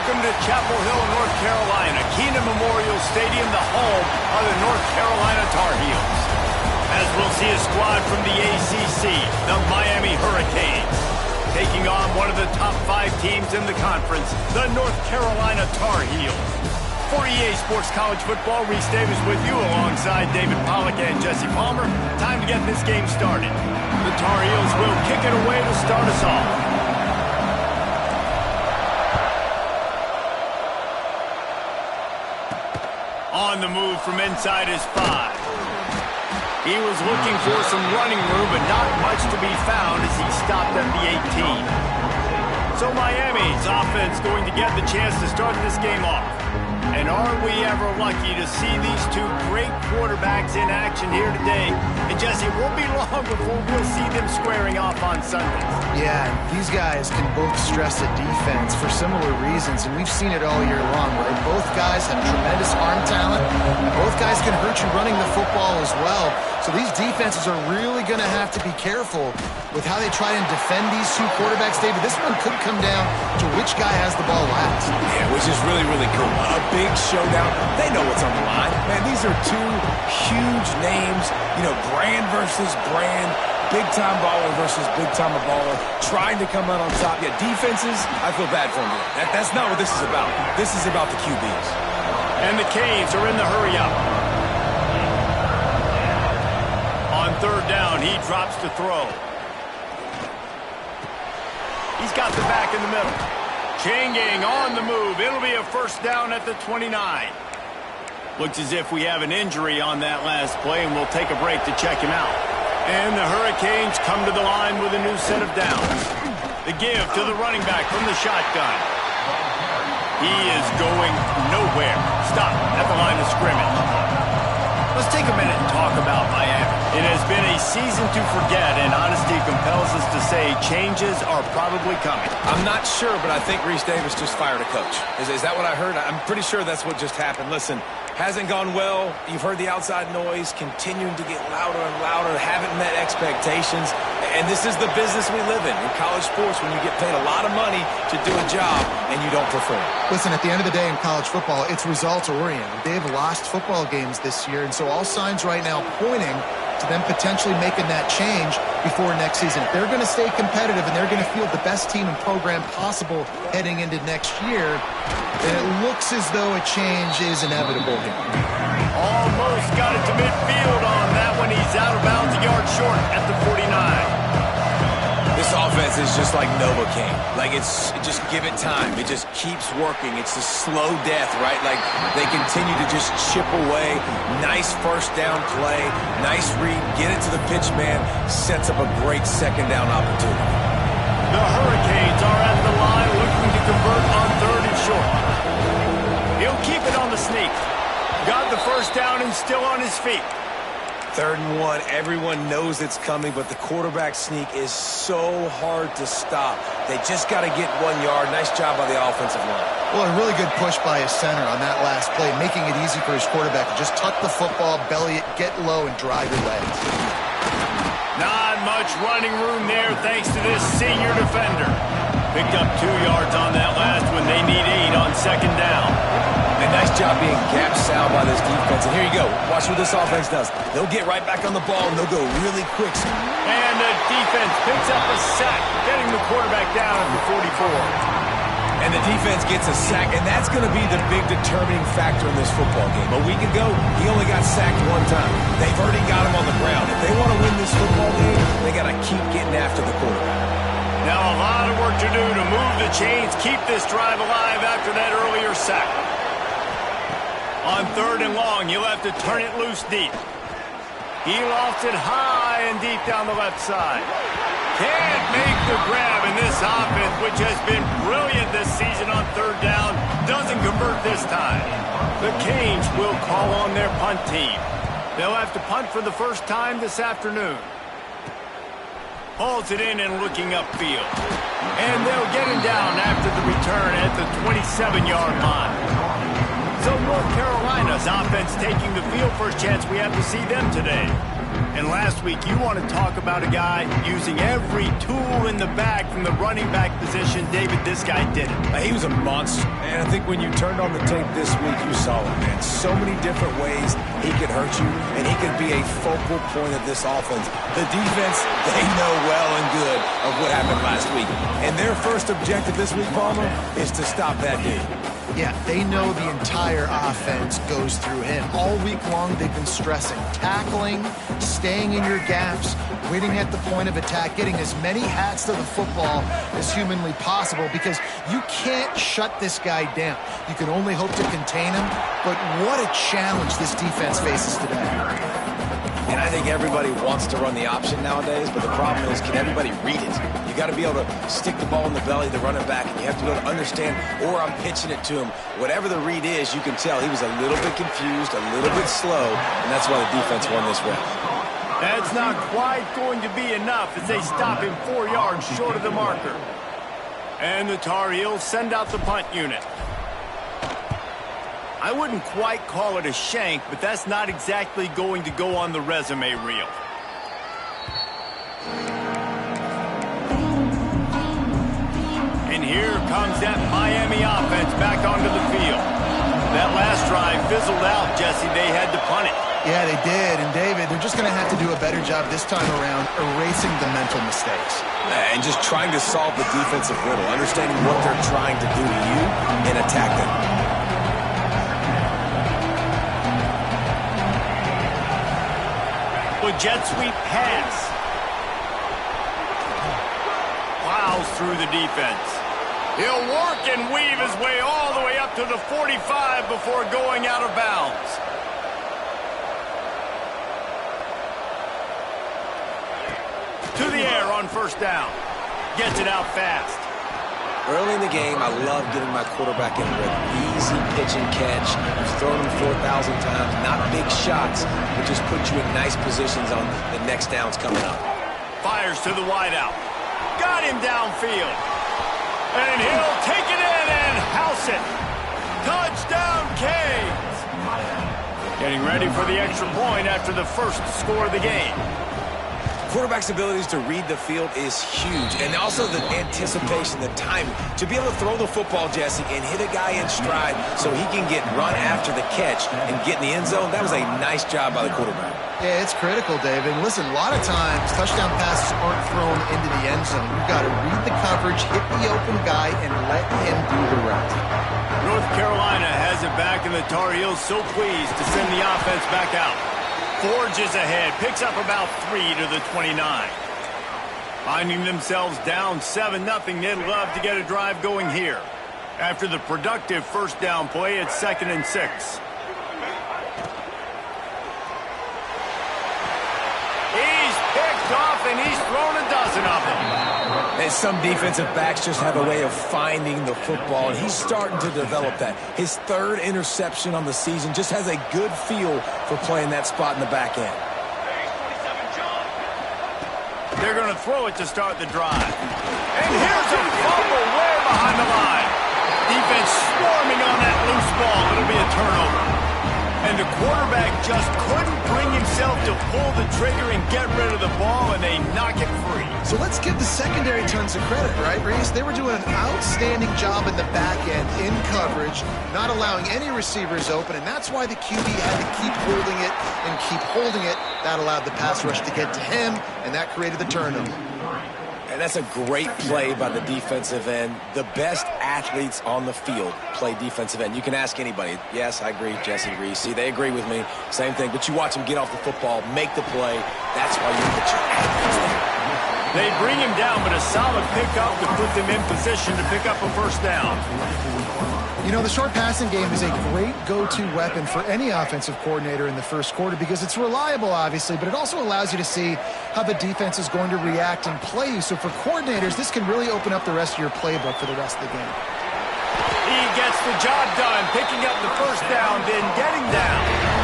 Welcome to Chapel Hill, North Carolina, Keenan Memorial Stadium, the home of the North Carolina Tar Heels. As we'll see a squad from the ACC, the Miami Hurricanes, taking on one of the top 5 teams in the conference, the North Carolina Tar Heels. For EA Sports College Football, Reese Davis with you alongside David Pollack and Jesse Palmer. Time to get this game started. The Tar Heels will kick it away to start us off. On the move from inside his 5. He was looking for some running room, but not much to be found as he stopped at the 18. So Miami's offense going to get the chance to start this game off. And are we ever lucky to see these two great quarterbacks in action here today? And Jesse, it won't be long before we'll see them squaring off on Sundays. Yeah, these guys can both stress a defense for similar reasons, and we've seen it all year long, right? Both guys have tremendous arm talent, and both guys can hurt you running the football as well. So these defenses are really going to have to be careful with how they try and defend these two quarterbacks, David. This one could come down to which guy has the ball last. Yeah, which is really, really cool. A big showdown. They know what's on the line. Man, these are two huge names, you know, brand versus brand, big-time baller versus big-time baller, trying to come out on top. Yeah, defenses, I feel bad for them. That's not what this is about. This is about the QBs. And the Canes are in the hurry-up. On third down, he drops to throw. He's got the back in the middle. Chain gang on the move. It'll be a first down at the 29. Looks as if we have an injury on that last play, and we'll take a break to check him out. And the Hurricanes come to the line with a new set of downs. The give to the running back from the shotgun. He is going nowhere. Stop at the line of scrimmage. Let's take a minute and talk about Miami. It has been a season to forget, and honesty compels us to say changes are probably coming. I'm not sure, but I think Reese Davis just fired a coach. Is that what I heard? I'm pretty sure that's what just happened. Listen, hasn't gone well. You've heard the outside noise continuing to get louder and louder, haven't met expectations. And this is the business we live in college sports, when you get paid a lot of money to do a job and you don't perform. Listen, at the end of the day in college football, it's results-oriented. They've lost football games this year, and so all signs right now pointing to them potentially making that change before next season. If they're going to stay competitive and they're going to field the best team and program possible heading into next year, then it looks as though a change is inevitable here. Almost got it to midfield on that one. He's out of bounds, a yard short at the 49. This offense is just like Novocaine. Like, just give it time. It just keeps working. It's a slow death, right? Like, they continue to just chip away. Nice first down play. Nice read. Get it to the pitch man. Sets up a great second down opportunity. The Hurricanes are at the line looking to convert on third and short. He'll keep it on the sneak. Got the first down and still on his feet. 3rd and 1, everyone knows it's coming, but the quarterback sneak is so hard to stop. They just got to get 1 yard. Nice job by the offensive line. Well, a really good push by his center on that last play, making it easy for his quarterback to just tuck the football, belly it, get low, and drive your legs. Not much running room there thanks to this senior defender. Picked up 2 yards on that last one. They need 8 on second down. A nice job being gapped sound by this defense. And here you go. Watch what this offense does. They'll get right back on the ball, and they'll go really quick. And the defense picks up a sack, getting the quarterback down at the 44. And the defense gets a sack, and that's going to be the big determining factor in this football game. A week ago, he only got sacked 1 time. They've already got him on the ground. If they want to win this football game, they got to keep getting after the quarterback. Now a lot of work to do to move the chains, keep this drive alive after that earlier sack. On 3rd and long, you'll have to turn it loose deep. He lofts it high and deep down the left side. Can't make the grab, and this offense, which has been brilliant this season on 3rd down, doesn't convert this time. The Canes will call on their punt team. They'll have to punt for the first time this afternoon. Hauls it in and looking upfield. And they'll get him down after the return at the 27-yard line. So North Carolina's offense taking the field. First chance we have to see them today. And last week, you want to talk about a guy using every tool in the bag from the running back position. David, this guy did it. He was a monster. And I think when you turned on the tape this week, you saw it, man. So many different ways he could hurt you, and he could be a focal point of this offense. The defense, they know well and good of what happened last week. And their first objective this week, Palmer, is to stop that dude. Yeah, they know the entire offense goes through him. All week long, they've been stressing tackling, staying in your gaps, waiting at the point of attack, getting as many hats to the football as humanly possible, because you can't shut this guy down. You can only hope to contain him, but what a challenge this defense faces today. And I think everybody wants to run the option nowadays, but the problem is, can everybody read it? You got to be able to stick the ball in the belly of the running back, and you have to be able to understand, or I'm pitching it to him. Whatever the read is, you can tell he was a little bit confused, a little bit slow, and that's why the defense won this round. That's not quite going to be enough as they stop him 4 yards short of the marker. And the Tar Heels send out the punt unit. I wouldn't quite call it a shank, but that's not exactly going to go on the resume reel. And here comes that Miami offense back onto the field. That last drive fizzled out, Jesse. They had to punt it. Yeah, they did. And David, they're just going to have to do a better job this time around erasing the mental mistakes. And just trying to solve the defensive riddle, understanding what they're trying to do to you and attack them. Jet sweep pass. Plows through the defense. He'll work and weave his way all the way up to the 45 before going out of bounds. To the air on first down. Gets it out fast. Early in the game, I love getting my quarterback in rhythm. Easy pitch and catch. You've thrown him 4,000 times. Not big shots, but just put you in nice positions on the next downs coming up. Fires to the wideout. Got him downfield. And he'll take it in and house it. Touchdown, Canes. Getting ready for the extra point after the first score of the game. Quarterback's abilities to read the field is huge, and also the anticipation, the timing. To be able to throw the football, Jesse, and hit a guy in stride so he can get run after the catch and get in the end zone, that was a nice job by the quarterback. Yeah, it's critical, David. Listen, a lot of times touchdown passes aren't thrown into the end zone. You've got to read the coverage, hit the open guy, and let him do the rest. North Carolina has it back, and the Tar Heels so pleased to send the offense back out. Forges ahead, picks up about 3 to the 29. Finding themselves down 7-0, they'd love to get a drive going here. After the productive first down play, it's 2nd and 6. He's picked off, and he's thrown a dozen of them. And some defensive backs just have a way of finding the football, and he's starting to develop that. His 3rd interception on the season, just has a good feel for playing that spot in the back end. They're going to throw it to start the drive. And here's a fumble way behind the line. Defense swarming on that loose ball. It'll be a turnover. And the quarterback just couldn't bring himself to pull the trigger and get rid of the ball, and they knock it free. So let's give the secondary tons of credit, right, Reese? They were doing an outstanding job in the back end, in coverage, not allowing any receivers open, and that's why the QB had to keep holding it and keep holding it. That allowed the pass rush to get to him, and that created the turnover. And that's a great play by the defensive end. The best athletes on the field play defensive end. You can ask anybody. Yes, I agree, Jesse, Reese. See, they agree with me. Same thing. But you watch them get off the football, make the play. That's why you put your athletes there. They bring him down, but a solid pickup to put them in position to pick up a first down. You know, the short passing game is a great go-to weapon for any offensive coordinator in the first quarter because it's reliable, obviously, but it also allows you to see how the defense is going to react and play you. So for coordinators, this can really open up the rest of your playbook for the rest of the game. He gets the job done, picking up the first down, then getting down.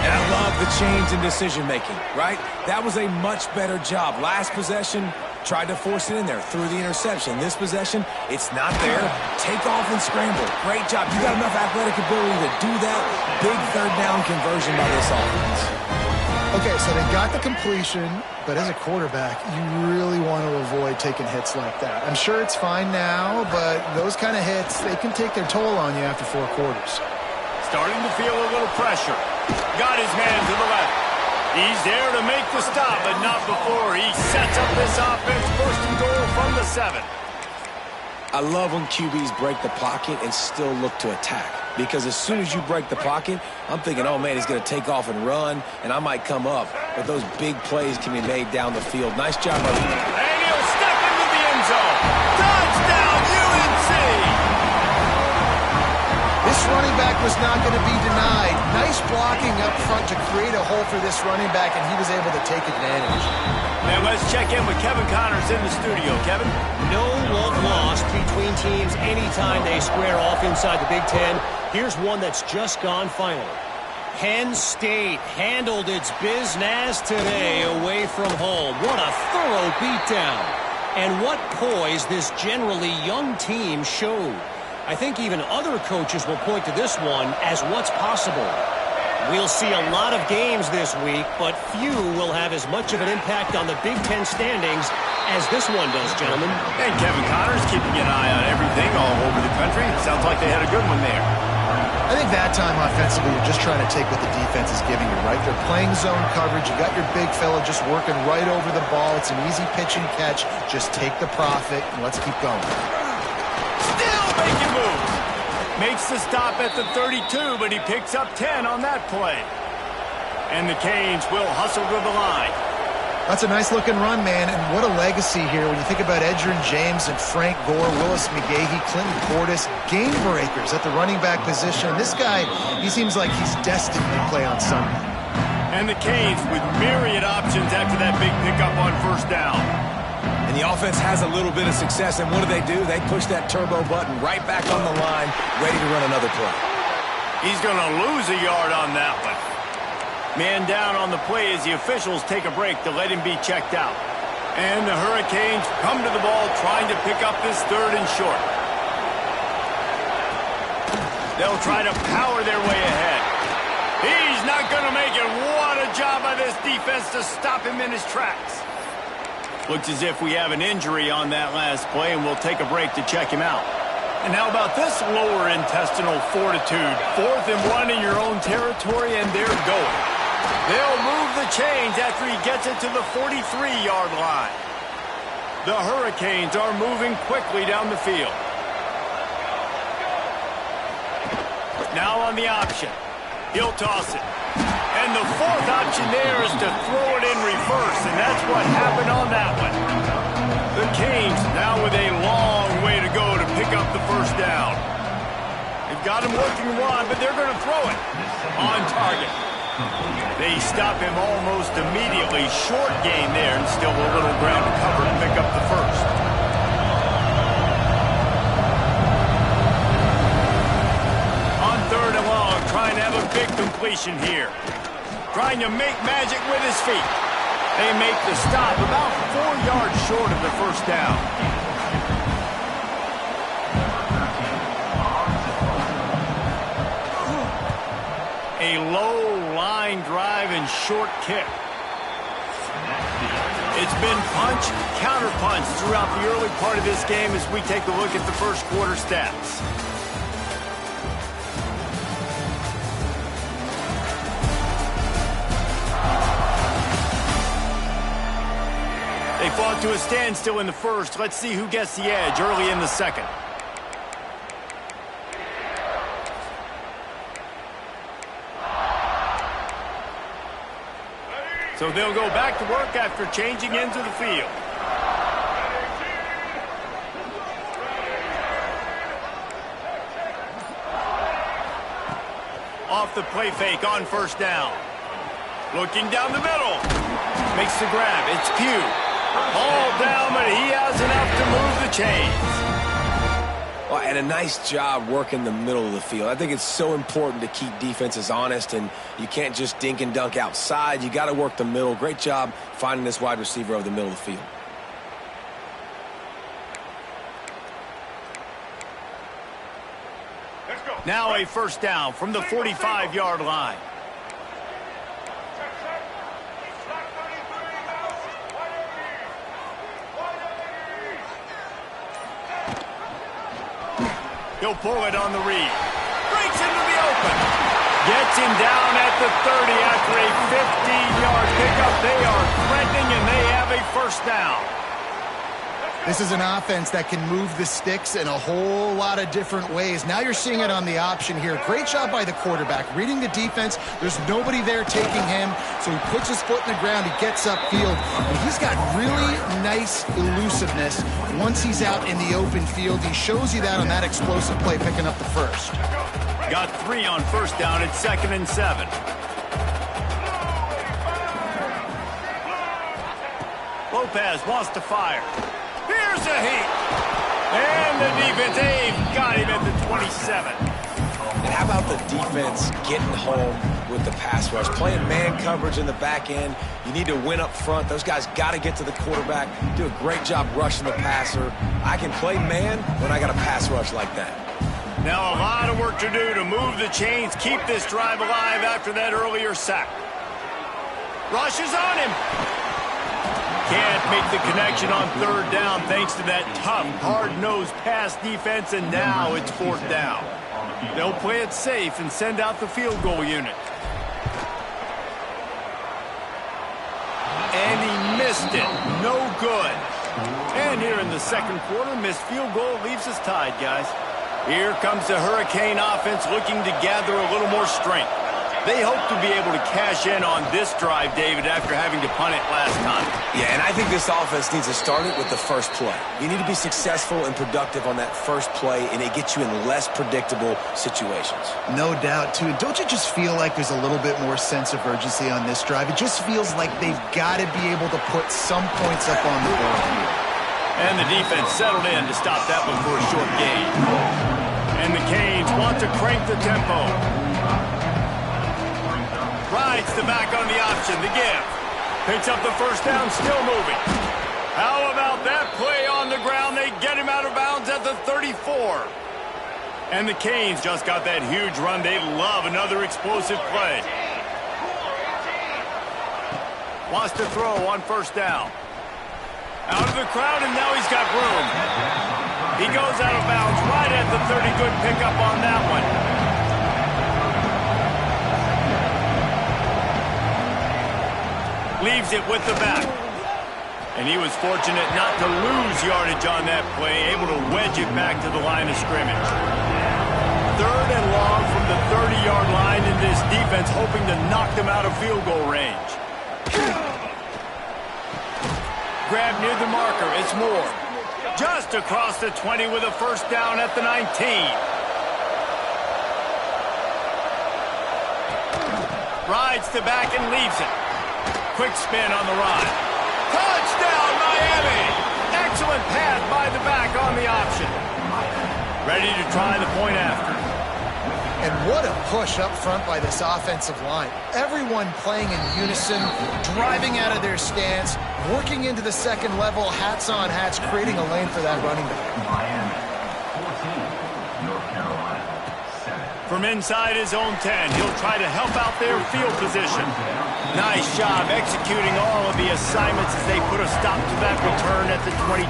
And I love the change in decision-making, right? That was a much better job. Last possession, tried to force it in there, threw the interception. This possession, it's not there. Take off and scramble. Great job. You got enough athletic ability to do that. Big 3rd down conversion by this offense. Okay, so they got the completion, but as a quarterback, you really want to avoid taking hits like that. I'm sure it's fine now, but those kind of hits, they can take their toll on you after 4 quarters. Starting to feel a little pressure. Got his man to the left. He's there to make the stop, but not before he sets up this offense. First and goal from the 7. I love when QBs break the pocket and still look to attack. Because as soon as you break the pocket, I'm thinking, oh, man, he's going to take off and run, and I might come up. But those big plays can be made down the field. Nice job. And he'll step into the end zone. Touchdown, UNC! This running back was not going to be denied. Nice blocking up front to create a hole for this running back, and he was able to take advantage. And let's check in with Kevin Connors in the studio. Kevin? No love lost between teams anytime they square off inside the Big Ten. Here's one that's just gone final. Penn State handled its business today away from home. What a thorough beatdown. And what poise this generally young team showed. I think even other coaches will point to this one as what's possible. We'll see a lot of games this week, but few will have as much of an impact on the Big Ten standings as this one does, gentlemen. And Kevin Connors keeping an eye on everything all over the country. Sounds like they had a good one there. I think that time offensively, you're just trying to take what the defense is giving you, right? They're playing zone coverage. You got your big fella just working right over the ball. It's an easy pitch and catch. Just take the profit, and let's keep going. Still making moves. Makes the stop at the 32, but he picks up 10 on that play. And the Canes will hustle to the line. That's a nice-looking run, man, and what a legacy here when you think about Edgerrin James and Frank Gore, Willis McGahee, Clinton Portis, game breakers at the running back position. This guy, he seems like he's destined to play on Sunday. And the Canes with myriad options after that big pickup on first down. And the offense has a little bit of success, and what do? They push that turbo button right back on the line, ready to run another play. He's going to lose a yard on that one. Man down on the play as the officials take a break to let him be checked out. And the Hurricanes come to the ball trying to pick up this 3rd and short. They'll try to power their way ahead. He's not going to make it. What a job by this defense to stop him in his tracks. Looks as if we have an injury on that last play, and we'll take a break to check him out. And how about this lower intestinal fortitude? 4th and 1 in your own territory, and they're going. They'll move the chains after he gets it to the 43-yard line. The Hurricanes are moving quickly down the field. Now on the option. He'll toss it. And the 4th option there is to throw it in reverse, and that's what happened on that one. The Canes now with a long way to go to pick up the first down. They've got him working one, but they're going to throw it on target. They stop him almost immediately. Short gain there, and still a little ground to cover to pick up the first. On 3rd and long, trying to have a big completion here. Trying to make magic with his feet. They make the stop about 4 yards short of the first down. A low line drive and short kick. It's been punch, counter punch throughout the early part of this game as we take a look at the first quarter stats. They fought to a standstill in the first. Let's see who gets the edge early in the second. So they'll go back to work after changing into the field. Off the play fake on first down. Looking down the middle. Makes the grab. It's Pugh. All down, but he has enough to move the chains. Well, and a nice job working the middle of the field. I think it's so important to keep defenses honest, and you can't just dink and dunk outside. You got to work the middle. Great job finding this wide receiver over the middle of the field. Now a first down from the 45-yard line. He'll pull it on the read. Breaks into the open. Gets him down at the 30 after a 15-yard pickup. They are threatening, and they have a first down. This is an offense that can move the sticks in a whole lot of different ways. Now you're seeing it on the option here. Great job by the quarterback. Reading the defense, there's nobody there taking him, so he puts his foot in the ground, he gets upfield. And he's got really nice elusiveness once he's out in the open field. He shows you that on that explosive play, picking up the first. Got 3 on first down. It's 2nd and 7. Lopez wants to fire. Here's a heat. And the defense, they've got him at the 27. And how about the defense getting home with the pass rush? Playing man coverage in the back end. You need to win up front. Those guys got to get to the quarterback. Do a great job rushing the passer. I can play man when I got a pass rush like that. Now a lot of work to do to move the chains, keep this drive alive after that earlier sack. Rushes on him. Can't make the connection on 3rd down thanks to that tough, hard-nosed pass defense, and now it's 4th down. They'll play it safe and send out the field goal unit. And he missed it. No good. And here in the 2nd quarter, missed field goal leaves us tied, guys. Here comes the Hurricane offense looking to gather a little more strength. They hope to be able to cash in on this drive, David, after having to punt it last time. Yeah, and I think this offense needs to start it with the first play. You need to be successful and productive on that first play, and it gets you in less predictable situations. No doubt, too. Don't you just feel like there's a little bit more sense of urgency on this drive? It just feels like they've got to be able to put some points up on the board here. And the defense settled in to stop that one for a short gain. And the Canes want to crank the tempo. Rides the back on the option, the give. Picks up the first down, still moving. How about that play on the ground? They get him out of bounds at the 34. And the Canes just got that huge run. They love another explosive play. Wants to throw on first down. Out of the crowd, and now he's got room. He goes out of bounds right at the 30. Good pickup on that one. Leaves it with the back. And he was fortunate not to lose yardage on that play, able to wedge it back to the line of scrimmage. 3rd and long from the 30-yard line, in this defense hoping to knock them out of field goal range. Grab near the marker, it's Moore. Just across the 20 with a first down at the 19. Rides the back and leaves it. Quick spin on the ride. Touchdown, Miami! Excellent pass by the back on the option. Ready to try the point after. And what a push up front by this offensive line. Everyone playing in unison, driving out of their stance, working into the 2nd level, hats on hats, creating a lane for that running back. From inside his own 10, he'll try to help out their field position. Nice job executing all of the assignments as they put a stop to that return at the 22.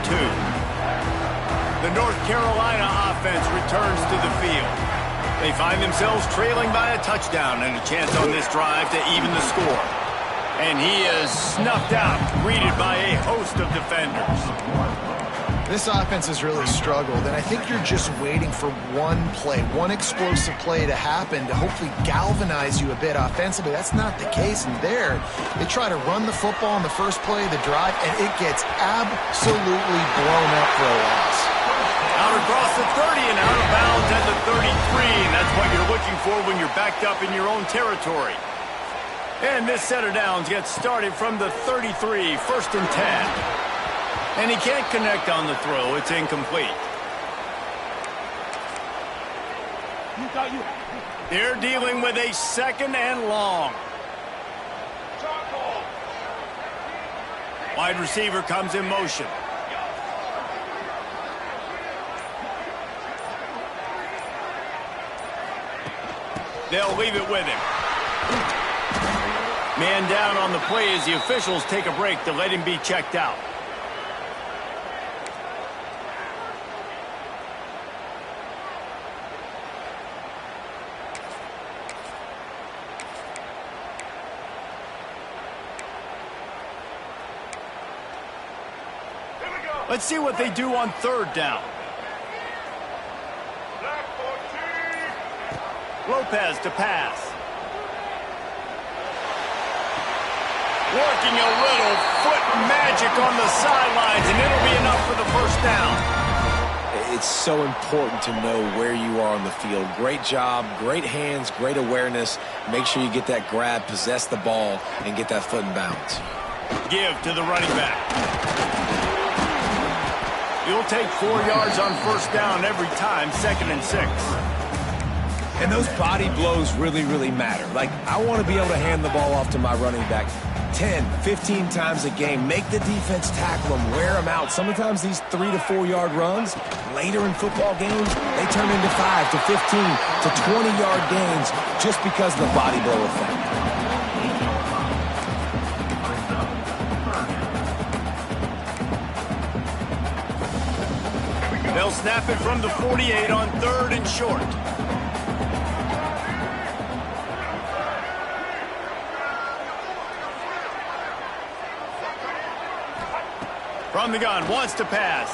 The North Carolina offense returns to the field. They find themselves trailing by a touchdown and a chance on this drive to even the score. And he is snuffed out, greeted by a host of defenders. This offense has really struggled, and I think you're just waiting for one play, one explosive play to happen to hopefully galvanize you a bit offensively. That's not the case, and there, they try to run the football on the first play of the drive, and it gets absolutely blown up for a loss. Out across the 30 and out of bounds at the 33, and that's what you're looking for when you're backed up in your own territory. And this set of downs gets started from the 33, 1st and 10. And he can't connect on the throw. It's incomplete. They're dealing with a 2nd and long. Wide receiver comes in motion. They'll leave it with him. Man down on the play as the officials take a break to let him be checked out. Let's see what they do on third down. Lopez to pass. Working a little foot magic on the sidelines, and it'll be enough for the first down. It's so important to know where you are on the field. Great job, great hands, great awareness. Make sure you get that grab, possess the ball, and get that foot in bounds. Give to the running back. You'll take 4 yards on first down every time, 2nd and 6. And those body blows really, really matter. Like, I want to be able to hand the ball off to my running back 10, 15 times a game. Make the defense tackle them, wear them out. Sometimes these 3 to 4 yard runs, later in football games, they turn into 5 to 15 to 20-yard gains just because of the body blow effect. They'll snap it from the 48 on 3rd and short. From the gun, wants to pass.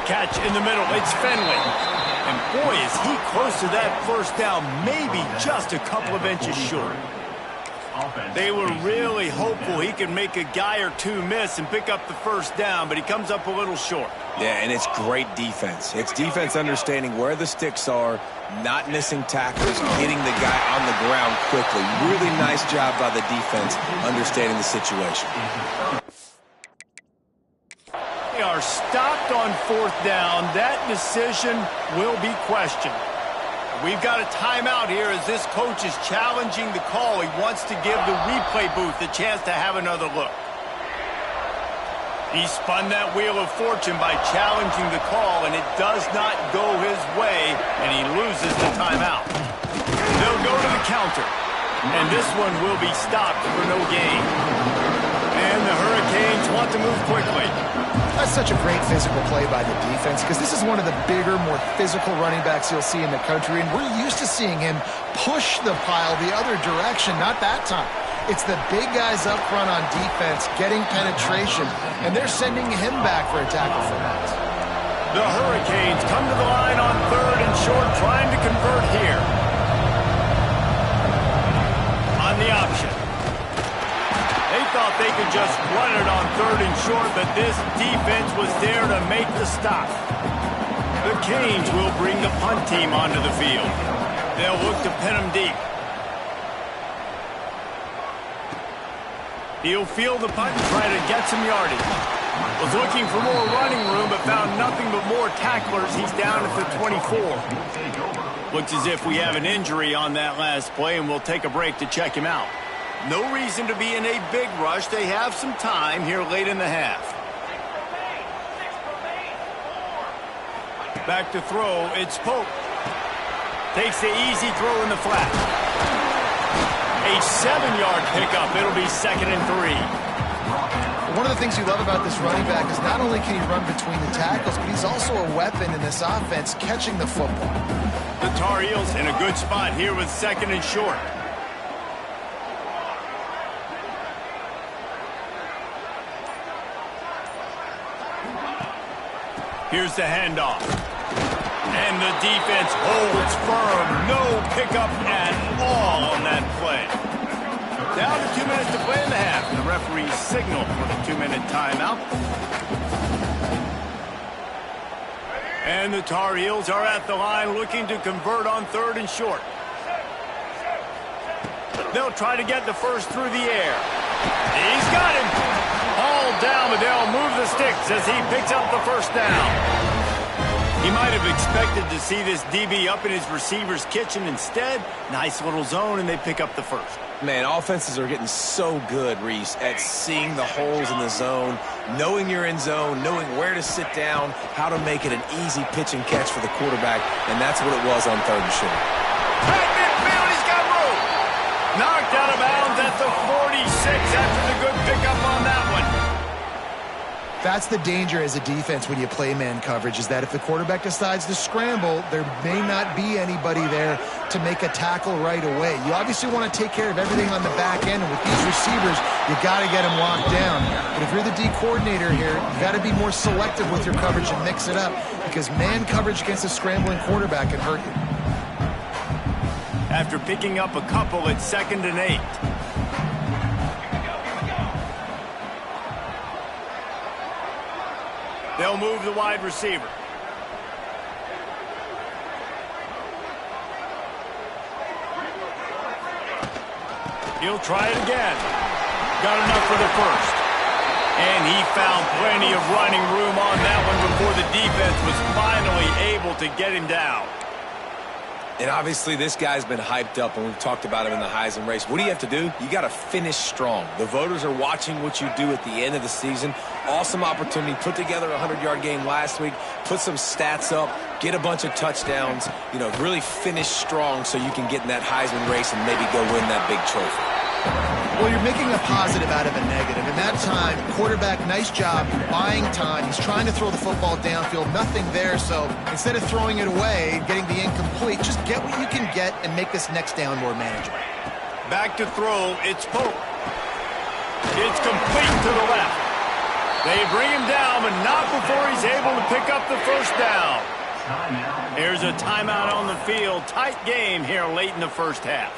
Catch in the middle, it's Fenley. And boy, is he close to that first down, maybe just a couple of inches short. They were really hopeful he could make a guy or two miss and pick up the first down, but he comes up a little short. Yeah, and it's great defense. It's defense understanding where the sticks are, not missing tackles, getting the guy on the ground quickly. Really nice job by the defense understanding the situation. They are stopped on 4th down. That decision will be questioned. We've got a timeout here as this coach is challenging the call. He wants to give the replay booth a chance to have another look. He spun that wheel of fortune by challenging the call, and it does not go his way, and he loses the timeout. They'll go to the counter, and this one will be stopped for no gain. And the Hurricanes want to move quickly. That's such a great physical play by the defense because this is one of the bigger, more physical running backs you'll see in the country, and we're used to seeing him push the pile the other direction, not that time. It's the big guys up front on defense getting penetration, and they're sending him back for a tackle for that. The Hurricanes come to the line on 3rd and short, trying to convert here. On the option. They thought they could just run it on 3rd and short, but this defense was there to make the stop. The Canes will bring the punt team onto the field. They'll look to pin them deep. He'll field the punt and try to get some yardage. Was looking for more running room, but found nothing but more tacklers. He's down at the 24. Looks as if we have an injury on that last play, and we'll take a break to check him out. No reason to be in a big rush. They have some time here late in the half. Back to throw, it's Pope. Takes the easy throw in the flat. A 7-yard pickup. It'll be 2nd and 3. One of the things you love about this running back is not only can he run between the tackles, but he's also a weapon in this offense catching the football. The Tar Heels in a good spot here with 2nd and short. Here's the handoff. And the defense holds firm. No pickup at all on that play. Down to 2 minutes to play in the half. The referee signal for the 2-minute timeout. And the Tar Heels are at the line looking to convert on 3rd and short. They'll try to get the first through the air. He's got him. All down, but they'll move the sticks as he picks up the first down. He might have expected to see this DB up in his receiver's kitchen. Instead, nice little zone, and they pick up the first. Man, offenses are getting so good, Reese, at seeing the holes in the zone, knowing you're in zone, knowing where to sit down, how to make it an easy pitch and catch for the quarterback, and that's what it was on 3rd and short. Back midfield, he's got room. Knocked out of bounds at the 46 after the good pickup on that one. That's the danger as a defense when you play man coverage, is that if the quarterback decides to scramble, there may not be anybody there to make a tackle right away. You obviously want to take care of everything on the back end, and with these receivers, you got to get them locked down. But if you're the D coordinator here, you got to be more selective with your coverage and mix it up, because man coverage against a scrambling quarterback can hurt you. After picking up a couple, it's 2nd and 8. They'll move the wide receiver. He'll try it again. Got enough for the first. And he found plenty of running room on that one before the defense was finally able to get him down. And obviously this guy's been hyped up, and we've talked about him in the Heisman race. What do you have to do? You got to finish strong. The voters are watching what you do at the end of the season. Awesome opportunity. Put together a 100-yard game last week. Put some stats up. Get a bunch of touchdowns. You know, really finish strong so you can get in that Heisman race and maybe go win that big trophy. Well, you're making a positive out of a negative. In that time, quarterback, nice job buying time. He's trying to throw the football downfield. Nothing there, so instead of throwing it away, getting the incomplete, just get what you can get and make this next down more manageable. Back to throw, it's Pope. It's complete to the left. They bring him down, but not before he's able to pick up the first down. Here's a timeout on the field. Tight game here late in the first half.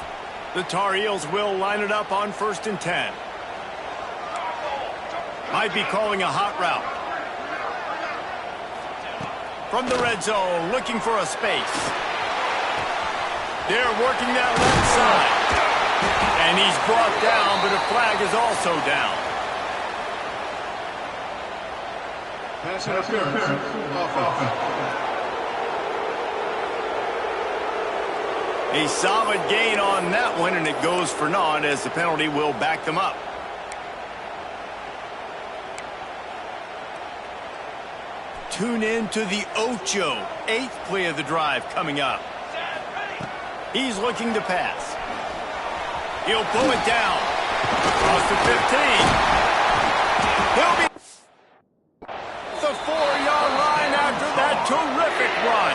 The Tar Heels will line it up on 1st and 10. Might be calling a hot route. From the red zone, looking for a space. They're working that left side. And he's brought down, but a flag is also down. Pass interference. Offense. A solid gain on that one, and it goes for naught as the penalty will back them up. Tune in to the Ocho, 8th play of the drive coming up. He's looking to pass. He'll pull it down. Across the 15. He'll be the 4-yard line after that terrific run.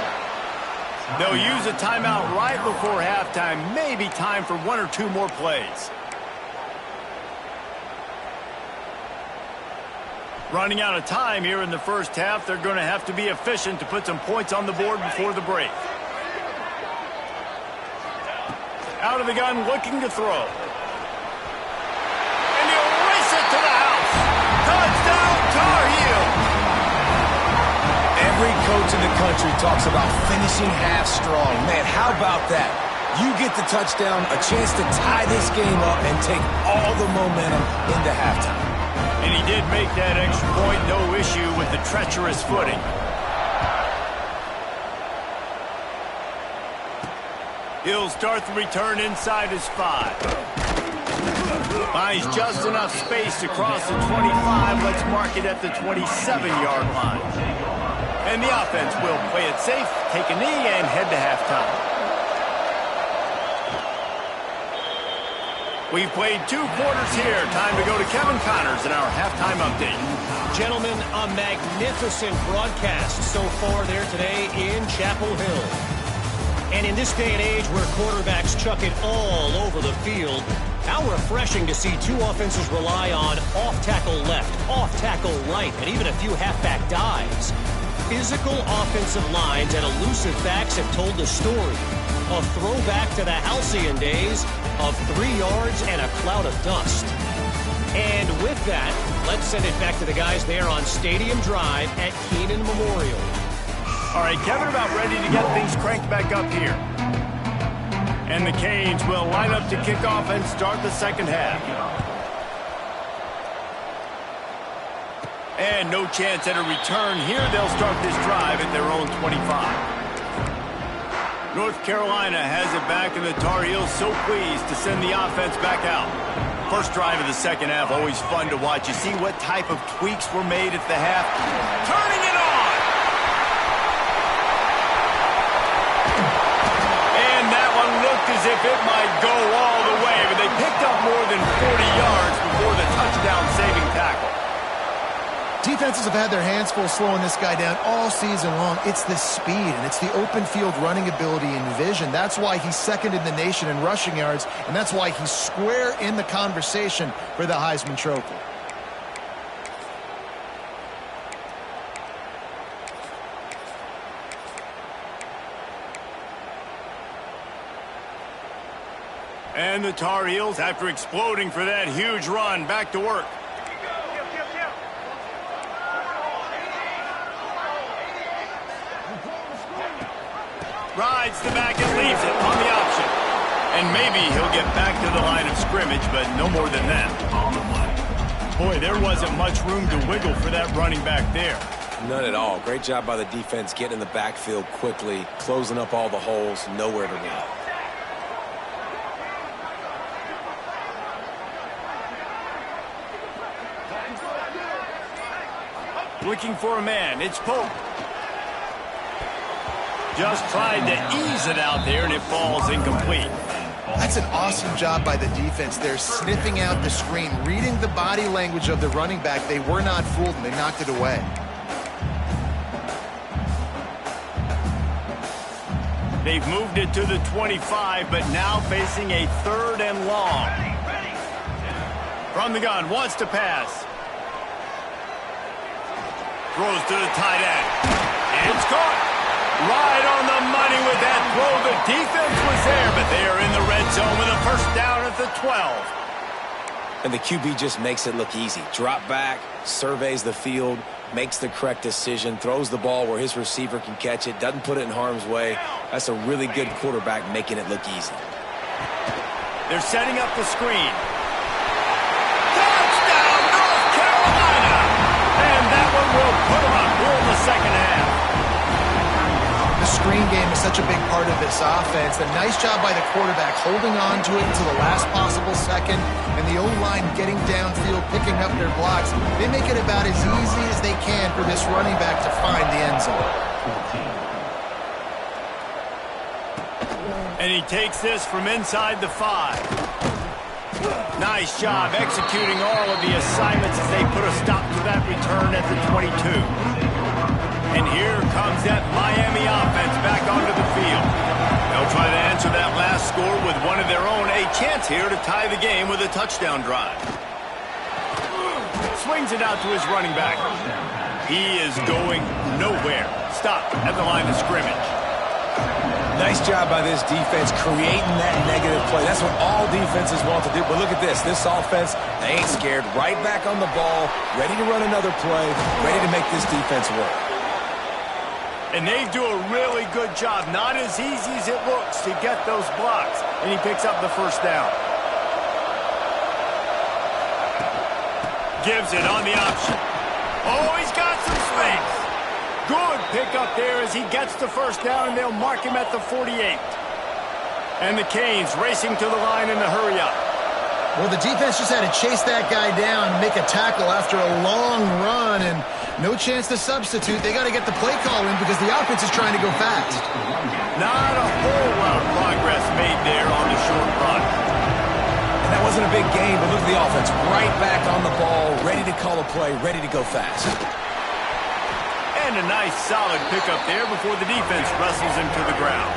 They'll use a timeout right before halftime. Maybe time for 1 or 2 more plays. Running out of time here in the first half. They're going to have to be efficient to put some points on the board before the break. Out of the gun, looking to throw. And he'll race it to the house. Touchdown, Tar Heels. Every coach in the country talks about finishing half strong. Man, how about that? You get the touchdown, a chance to tie this game up and take all the momentum into halftime. And he did make that extra point, no issue with the treacherous footing. He'll start the return inside his 5. Finds just enough space to cross the 25. Let's mark it at the 27-yard line. And the offense will play it safe, take a knee, and head to halftime. We've played 2 quarters here. Time to go to Kevin Connors in our halftime update. Gentlemen, a magnificent broadcast so far there today in Chapel Hill. And in this day and age where quarterbacks chuck it all over the field, how refreshing to see 2 offenses rely on off-tackle left, off-tackle right, and even a few halfback dives. Physical offensive lines and elusive backs have told the story. A throwback to the halcyon days of 3 yards and a cloud of dust. And with that, let's send it back to the guys there on Stadium Drive at Keenan Memorial. All right, Kevin, about ready to get things cranked back up here. And the Canes will line up to kick off and start the second half. And no chance at a return here. They'll start this drive at their own 25. North Carolina has it back, and the Tar Heels so pleased to send the offense back out. First drive of the second half, always fun to watch. You see what type of tweaks were made at the half. Turning it on! And that one looked as if it might go all the way, but they picked up more than 40 yards before the touchdown-saving tackle. Defenses have had their hands full slowing this guy down all season long. It's the speed, and it's the open field running ability and vision. That's why he's second in the nation in rushing yards, and that's why he's square in the conversation for the Heisman Trophy. And the Tar Heels, after exploding for that huge run, back to work. Rides the back and leaves it on the option. And maybe he'll get back to the line of scrimmage, but no more than that. Boy, there wasn't much room to wiggle for that running back there. None at all. Great job by the defense getting in the backfield quickly, closing up all the holes, nowhere to run. Looking for a man. It's Pope. Just tried to ease it out there, and it falls incomplete. That's an awesome job by the defense. They're sniffing out the screen, reading the body language of the running back. They were not fooled, and they knocked it away. They've moved it to the 25, but now facing a 3rd and long. From the gun, wants to pass. Throws to the tight end. It's caught. Right on the money with that throw. The defense was there, but they are in the red zone with a first down at the 12. And the QB just makes it look easy. Drop back, surveys the field, makes the correct decision, throws the ball where his receiver can catch it, doesn't put it in harm's way. That's a really good quarterback making it look easy. They're setting up the screen. Touchdown, North Carolina! And that one will put them up here in the second half. The screen game is such a big part of this offense. The nice job by the quarterback holding on to it until the last possible second, and the O-line getting downfield, picking up their blocks. They make it about as easy as they can for this running back to find the end zone. And he takes this from inside the 5. Nice job executing all of the assignments as they put a stop to that return at the 22. And here comes that Miami offense back onto the field. They'll try to answer that last score with one of their own. A chance here to tie the game with a touchdown drive. Swings it out to his running back. He is going nowhere. Stop at the line of scrimmage. Nice job by this defense creating that negative play. That's what all defenses want to do. But look at this. This offense, they ain't scared. Right back on the ball, ready to run another play, ready to make this defense work. And they do a really good job. Not as easy as it looks to get those blocks. And he picks up the first down. Gives it on the option. Oh, he's got some space. Good pickup there as he gets the first down, and they'll mark him at the 48. And the Canes racing to the line in the hurry-up. Well, the defense just had to chase that guy down, make a tackle after a long run, and no chance to substitute. They got to get the play call in because the offense is trying to go fast. Not a whole lot of progress made there on the short run. And that wasn't a big game, but look at the offense. Right back on the ball, ready to call a play, ready to go fast. And a nice solid pickup there before the defense wrestles him to the ground.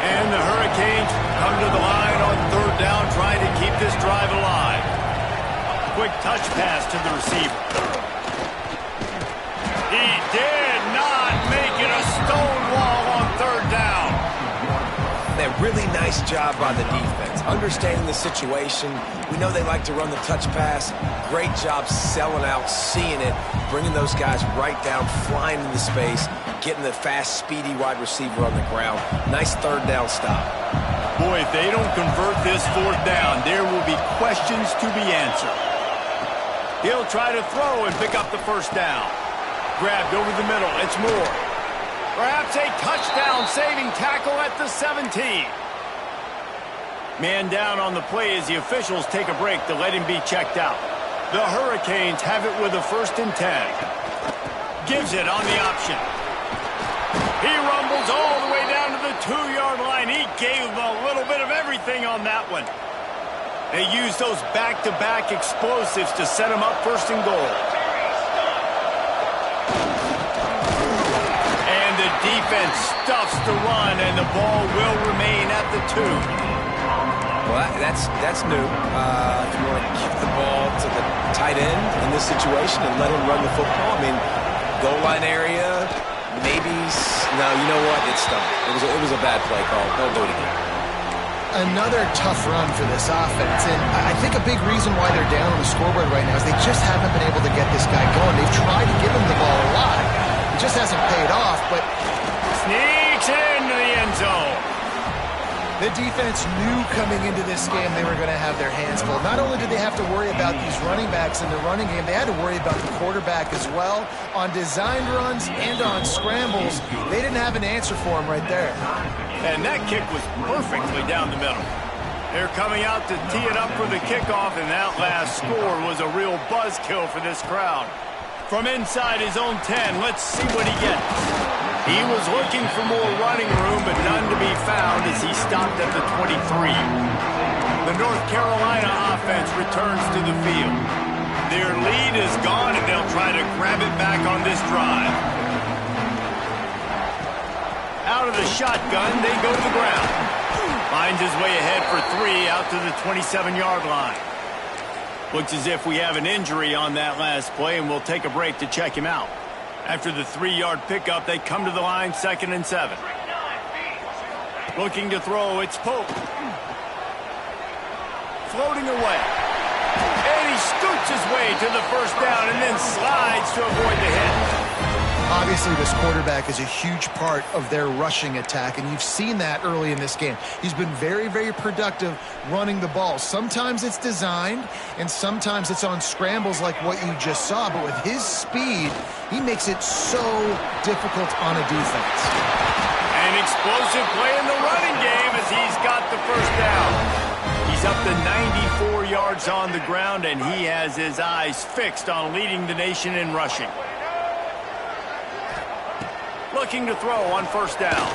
And the Hurricanes come to the line on 3rd down, trying to keep this drive alive. Quick touch pass to the receiver. He did not make it a stone wall on 3rd down. That really nice job by the defense, understanding the situation. We know they like to run the touch pass. Great job selling out, seeing it, bringing those guys right down, flying into space, getting the fast, speedy wide receiver on the ground. Nice 3rd down stop. Boy, if they don't convert this 4th down, there will be questions to be answered. He'll try to throw and pick up the first down. Grabbed over the middle. It's Moore. Perhaps a touchdown-saving tackle at the 17. Man down on the play as the officials take a break to let him be checked out. The Hurricanes have it with a 1st and 10. Gives it on the option. He rumbles all the way down to the 2-yard line. He gave a little bit of everything on that one. They use those back-to-back explosives to set him up 1st and goal. defense stuffs the run, and the ball will remain at the 2. Well, that's new. If you want to give the ball to the tight end in this situation and let him run the football, I mean, goal line area, maybe. No, you know what? It's done. It was a bad play call. Don't do it again. Another tough run for this offense, and I think a big reason why they're down on the scoreboard right now is they just haven't been able to get this guy going. They've tried to give him the ball a lot. It just hasn't paid off, but sneaks into the end zone. the defense knew coming into this game they were going to have their hands full. Not only did they have to worry about these running backs in the running game, they had to worry about the quarterback as well. On designed runs and on scrambles, they didn't have an answer for him right there. And that kick was perfectly down the middle. They're coming out to tee it up for the kickoff, and that last score was a real buzzkill for this crowd. From inside his own 10, let's see what he gets. He was looking for more running room, but none to be found as he stopped at the 23. The North Carolina offense returns to the field. Their lead is gone, and they'll try to grab it back on this drive. Out of the shotgun, they go to the ground. Finds his way ahead for 3 out to the 27-yard line. Looks as if we have an injury on that last play, and we'll take a break to check him out. After the 3-yard pickup, they come to the line, 2nd and 7. Looking to throw, it's Pope. Floating away. And he scoots his way to the first down and then slides to avoid the hit. Obviously, this quarterback is a huge part of their rushing attack, and you've seen that early in this game. He's been very, very productive running the ball. Sometimes it's designed, and sometimes it's on scrambles like what you just saw. But with his speed, he makes it so difficult on a defense. An explosive play in the running game as he's got the first down. He's up to 94 yards on the ground, and he has his eyes fixed on leading the nation in rushing. Looking to throw on first down.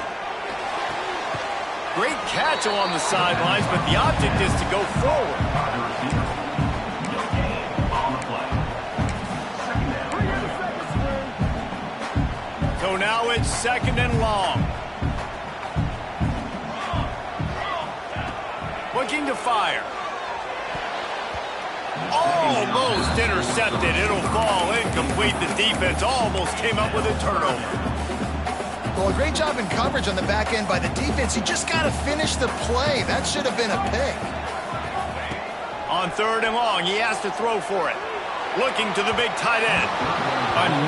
Great catch along the sidelines, but the object is to go forward. So now it's 2nd and long. Looking to fire. Almost intercepted. It'll fall incomplete. The defense almost came up with a turnover. Well, a great job in coverage on the back end by the defense. You just got to finish the play. That should have been a pick. On 3rd and long, he has to throw for it. Looking to the big tight end.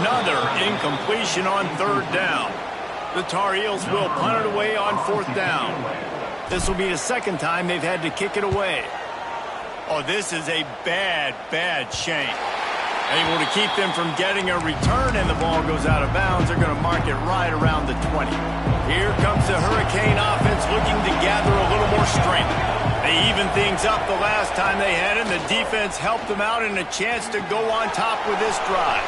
Another incompletion on 3rd down. The Tar Heels will punt it away on 4th down. This will be the 2nd time they've had to kick it away. Oh, this is a bad, bad shame. Able to keep them from getting a return, and the ball goes out of bounds. They're going to mark it right around the 20. Here comes the Hurricane offense looking to gather a little more strength. They even things up the last time they had it, and the defense helped them out and a chance to go on top with this drive.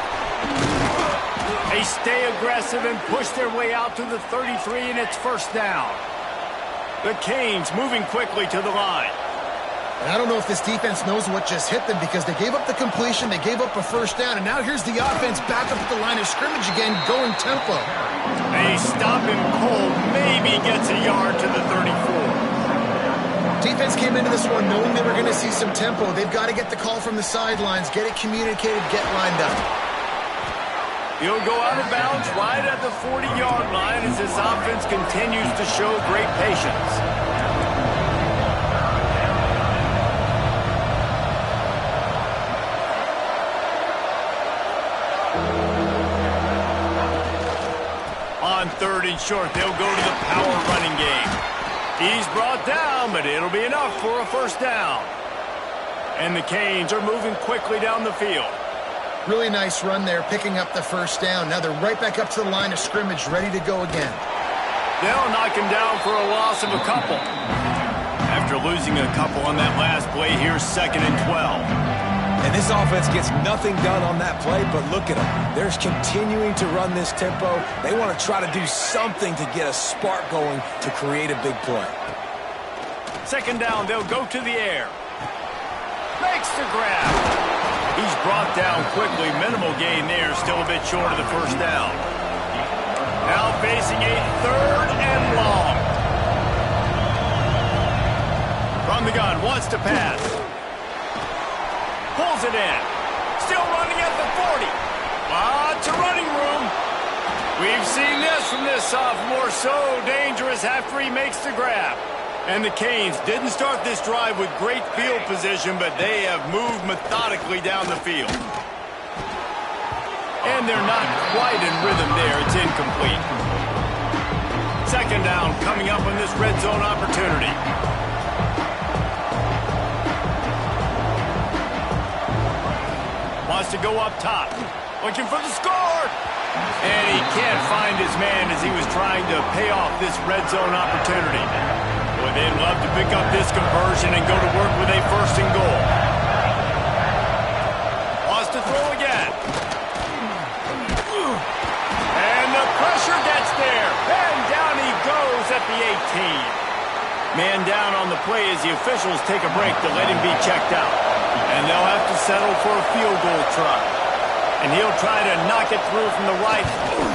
They stay aggressive and push their way out to the 33, and it's first down. The Canes moving quickly to the line. And I don't know if this defense knows what just hit them because they gave up the completion, they gave up a first down, and now here's the offense back up at the line of scrimmage again, going tempo. They stop him cold, maybe gets a yard to the 34. Defense came into this one knowing they were going to see some tempo. They've got to get the call from the sidelines, get it communicated, get lined up. He'll go out of bounds right at the 40-yard line as this offense continues to show great patience. On 3rd and short, they'll go to the power running game. He's brought down, but it'll be enough for a first down. And the Canes are moving quickly down the field. Really nice run there, picking up the first down. Now they're right back up to the line of scrimmage, ready to go again. They'll knock him down for a loss of a couple. After losing a couple on that last play, here's 2nd and 12. And this offense gets nothing done on that play, but look at them. They're continuing to run this tempo. They want to try to do something to get a spark going to create a big play. 2nd down, they'll go to the air. Makes the grab. He's brought down quickly. Minimal gain there, still a bit short of the first down. Now facing a 3rd and long. From the gun, wants to pass. Pulls it in. Still running at the 40. Lots of running room. We've seen this from this sophomore. So dangerous after he makes the grab. And the Canes didn't start this drive with great field position, but they have moved methodically down the field. And they're not quite in rhythm there. It's incomplete. 2nd down coming up on this red zone opportunity. Wants to go up top. Looking for the score. And he can't find his man as he was trying to pay off this red zone opportunity. Boy, they'd love to pick up this conversion and go to work with a 1st and goal. Wants to throw again. And the pressure gets there. And down he goes at the 18. Man down on the play as the officials take a break to let him be checked out. And they'll have to settle for a field goal try. And he'll try to knock it through from the right.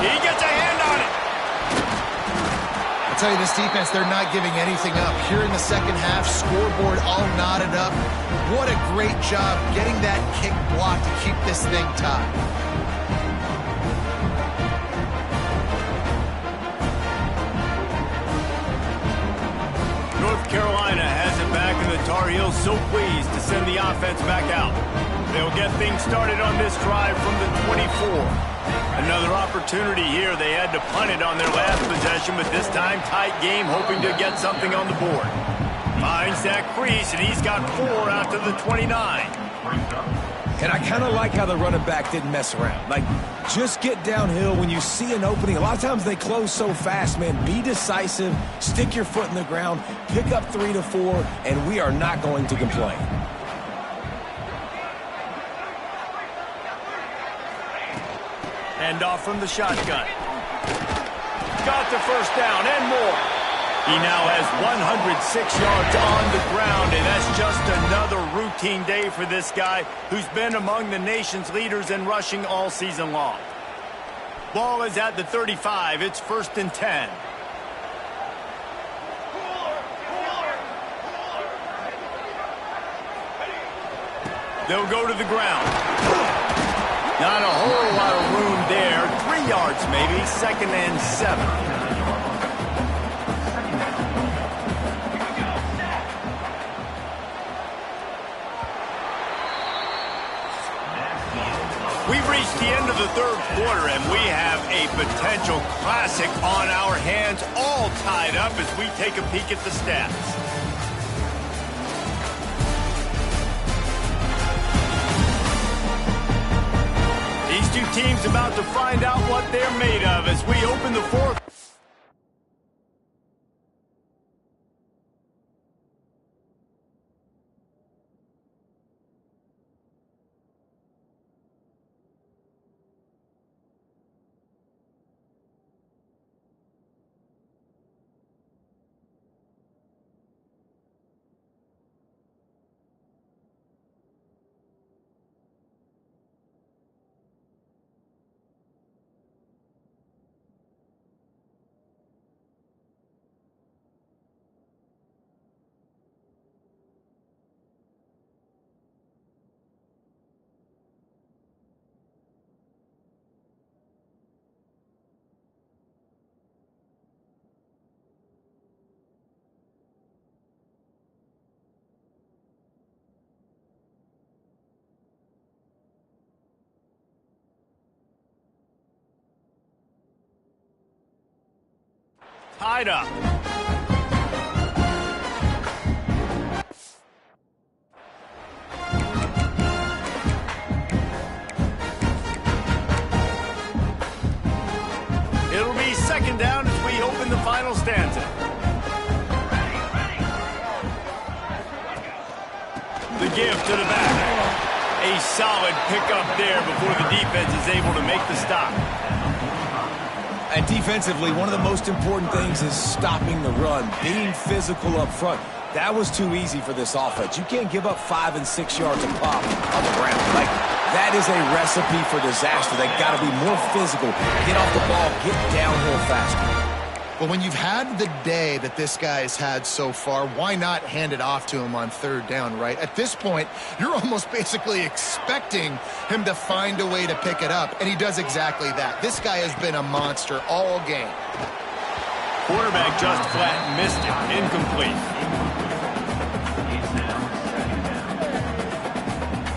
He gets a hand on it. I'll tell you, this defense, they're not giving anything up. Here in the 2nd half, scoreboard all knotted up. What a great job getting that kick block to keep this thing tied. North Carolina has it back, and the Tar Heels so pleased to send the offense back out. They'll get things started on this drive from the 24. Another opportunity here. They had to punt it on their last possession, but this time tight game, hoping to get something on the board. Finds that crease, and he's got 4 out to the 29. And I kind of like how the running back didn't mess around. Like, just get downhill when you see an opening. A lot of times they close so fast, man. Be decisive, stick your foot in the ground, pick up 3 to 4, and we are not going to complain. Hand off from the shotgun. Got the 1st down and more. He now has 106 yards on the ground, and that's just another routine day for this guy who's been among the nation's leaders in rushing all season long. Ball is at the 35. It's 1st and 10. They'll go to the ground. Not a whole lot of room there. 3 yards maybe. 2nd and 7. We've reached the end of the 3rd quarter, and we have a potential classic on our hands, all tied up as we take a peek at the stats. These two teams about to find out what they're made of as we open the 4th. Tied up. It'll be 2nd down as we open the final stanza. The give to the back. A solid pickup there before the defense is able to make the stop. And defensively, one of the most important things is stopping the run, being physical up front. That was too easy for this offense. You can't give up 5 and 6 yards a pop on the ground. Like, That is a recipe for disaster. They got to be more physical, get off the ball, get downhill faster. Well, when you've had the day that this guy has had so far, why not hand it off to him on third down, right? At this point, you're almost basically expecting him to find a way to pick it up, and he does exactly that. This guy has been a monster all game. Quarterback just flat missed it. Incomplete.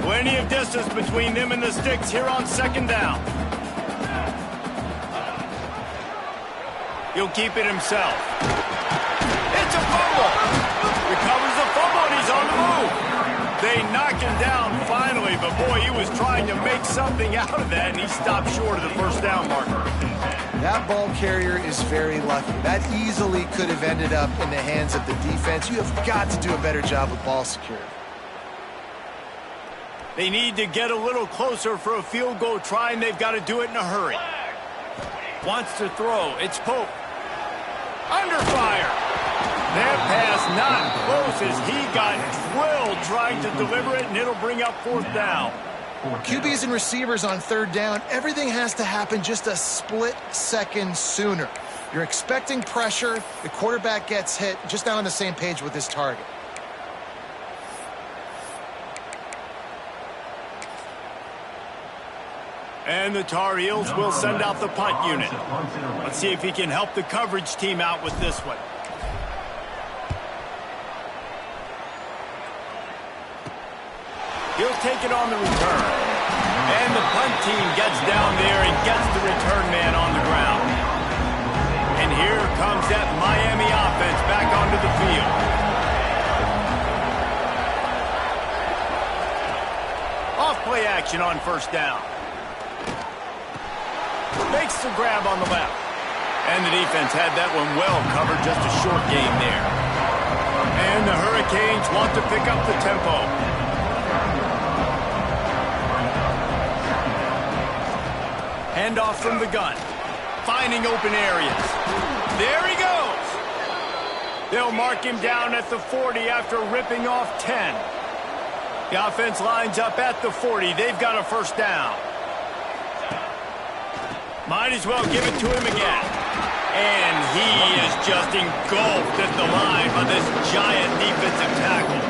Plenty of distance between them and the sticks here on second down. He'll keep it himself. It's a fumble. Recovers the fumble, and he's on the move. They knock him down finally, but boy, he was trying to make something out of that, and he stopped short of the first down marker. That ball carrier is very lucky. That easily could have ended up in the hands of the defense. You have got to do a better job with ball security. They need to get a little closer for a field goal try, and they've got to do it in a hurry. Wants to throw. It's Pope. Under fire. That pass not close as he got drilled trying to deliver it, and it'll bring up fourth down. QBs and receivers on third down, everything has to happen just a split second sooner. You're expecting pressure. The quarterback gets hit, just not on the same page with his target. And the Tar Heels will send out the punt unit. Let's see if he can help the coverage team out with this one. He'll take it on the return. And the punt team gets down there and gets the return man on the ground. And here comes that Miami offense back onto the field. Off play action on first down. Makes the grab on the left. And the defense had that one well covered, just a short game there. And the Hurricanes want to pick up the tempo. Handoff from the gun. Finding open areas. There he goes. They'll mark him down at the 40 after ripping off 10. The offense lines up at the 40. They've got a first down. Might as well give it to him again. And he is just engulfed at the line by this giant defensive tackle.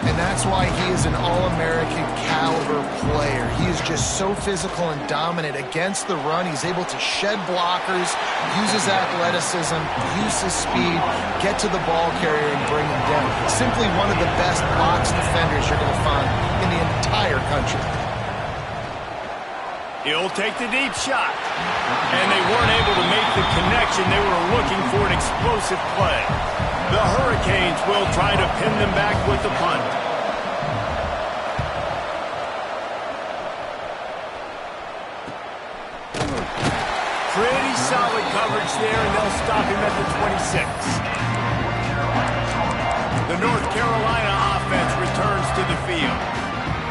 And that's why he is an All-American caliber player. He is just so physical and dominant against the run. He's able to shed blockers, use his athleticism, use his speed, get to the ball carrier and bring him down. Simply one of the best box defenders you're going to find in the entire country. He'll take the deep shot. And they weren't able to make the connection. They were looking for an explosive play. The Hurricanes will try to pin them back with the punt. Pretty solid coverage there, and they'll stop him at the 26. The North Carolina offense returns to the field.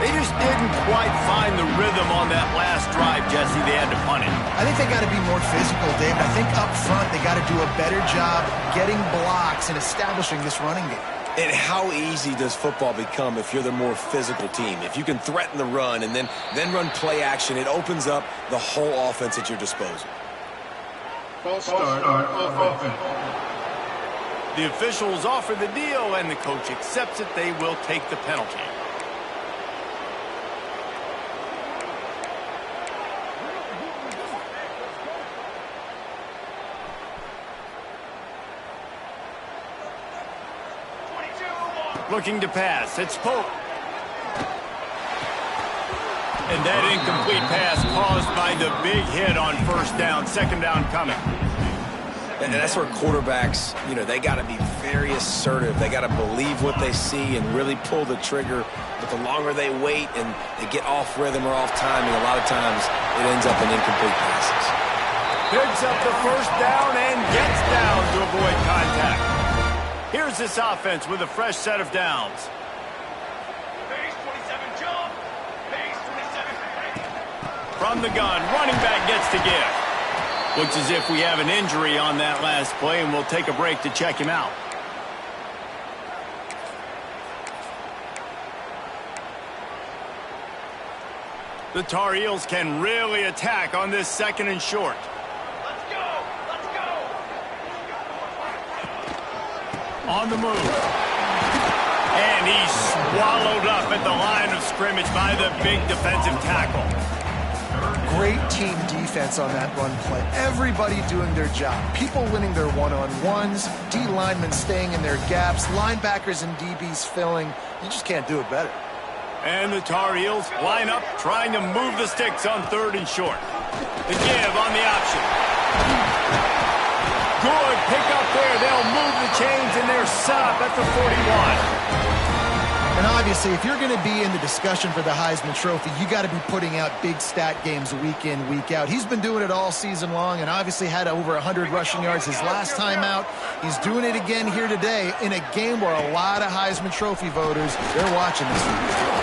They just didn't quite find the rhythm on that last drive, Jesse. They had to punt it. I think they got to be more physical, Dave. I think up front they got to do a better job getting blocks and establishing this running game. And how easy does football become if you're the more physical team? If you can threaten the run and then run play action, it opens up the whole offense at your disposal. False start, offense. The officials offer the deal, and the coach accepts it. They will take the penalty. Looking to pass. It's Pope. And that incomplete pass caused by the big hit on first down. Second down coming. And that's where quarterbacks, they got to be very assertive. They got to believe what they see and really pull the trigger. But the longer they wait and they get off rhythm or off timing, a lot of times it ends up in incomplete passes. Picks up the first down and gets down to avoid contact. Here's this offense with a fresh set of downs. Base 27 jump. Base 27. From the gun, running back gets to give. Looks as if we have an injury on that last play, and we'll take a break to check him out. The Tar Heels can really attack on this 2nd and short. Let's go! Let's go! On the move. And he's swallowed up at the line of scrimmage by the big defensive tackle. Great team defense on that run play. Everybody doing their job. People winning their one-on-ones, D linemen staying in their gaps, linebackers and DBs filling. You just can't do it better. And the Tar Heels line up, trying to move the sticks on 3rd and short. The give on the option. Good pick up there. They'll move the chains, and they're set up at the 41. And obviously, if you're going to be in the discussion for the Heisman Trophy, you got to be putting out big stat games week in, week out. He's been doing it all season long and obviously had over 100 rushing yards his last time out. He's doing it again here today in a game where a lot of Heisman Trophy voters, they're watching this one.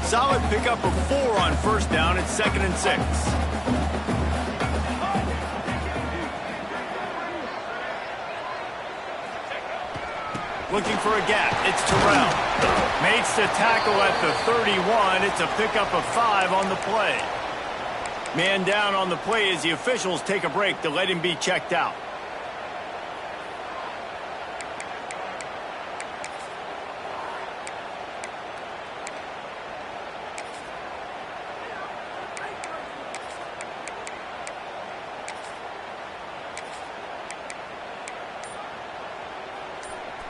Solid pickup of 4 on 1st down. It's 2nd and 6. Looking for a gap. It's Terrell. Makes the tackle at the 31. It's a pickup of 5 on the play. Man down on the play as the officials take a break to let him be checked out.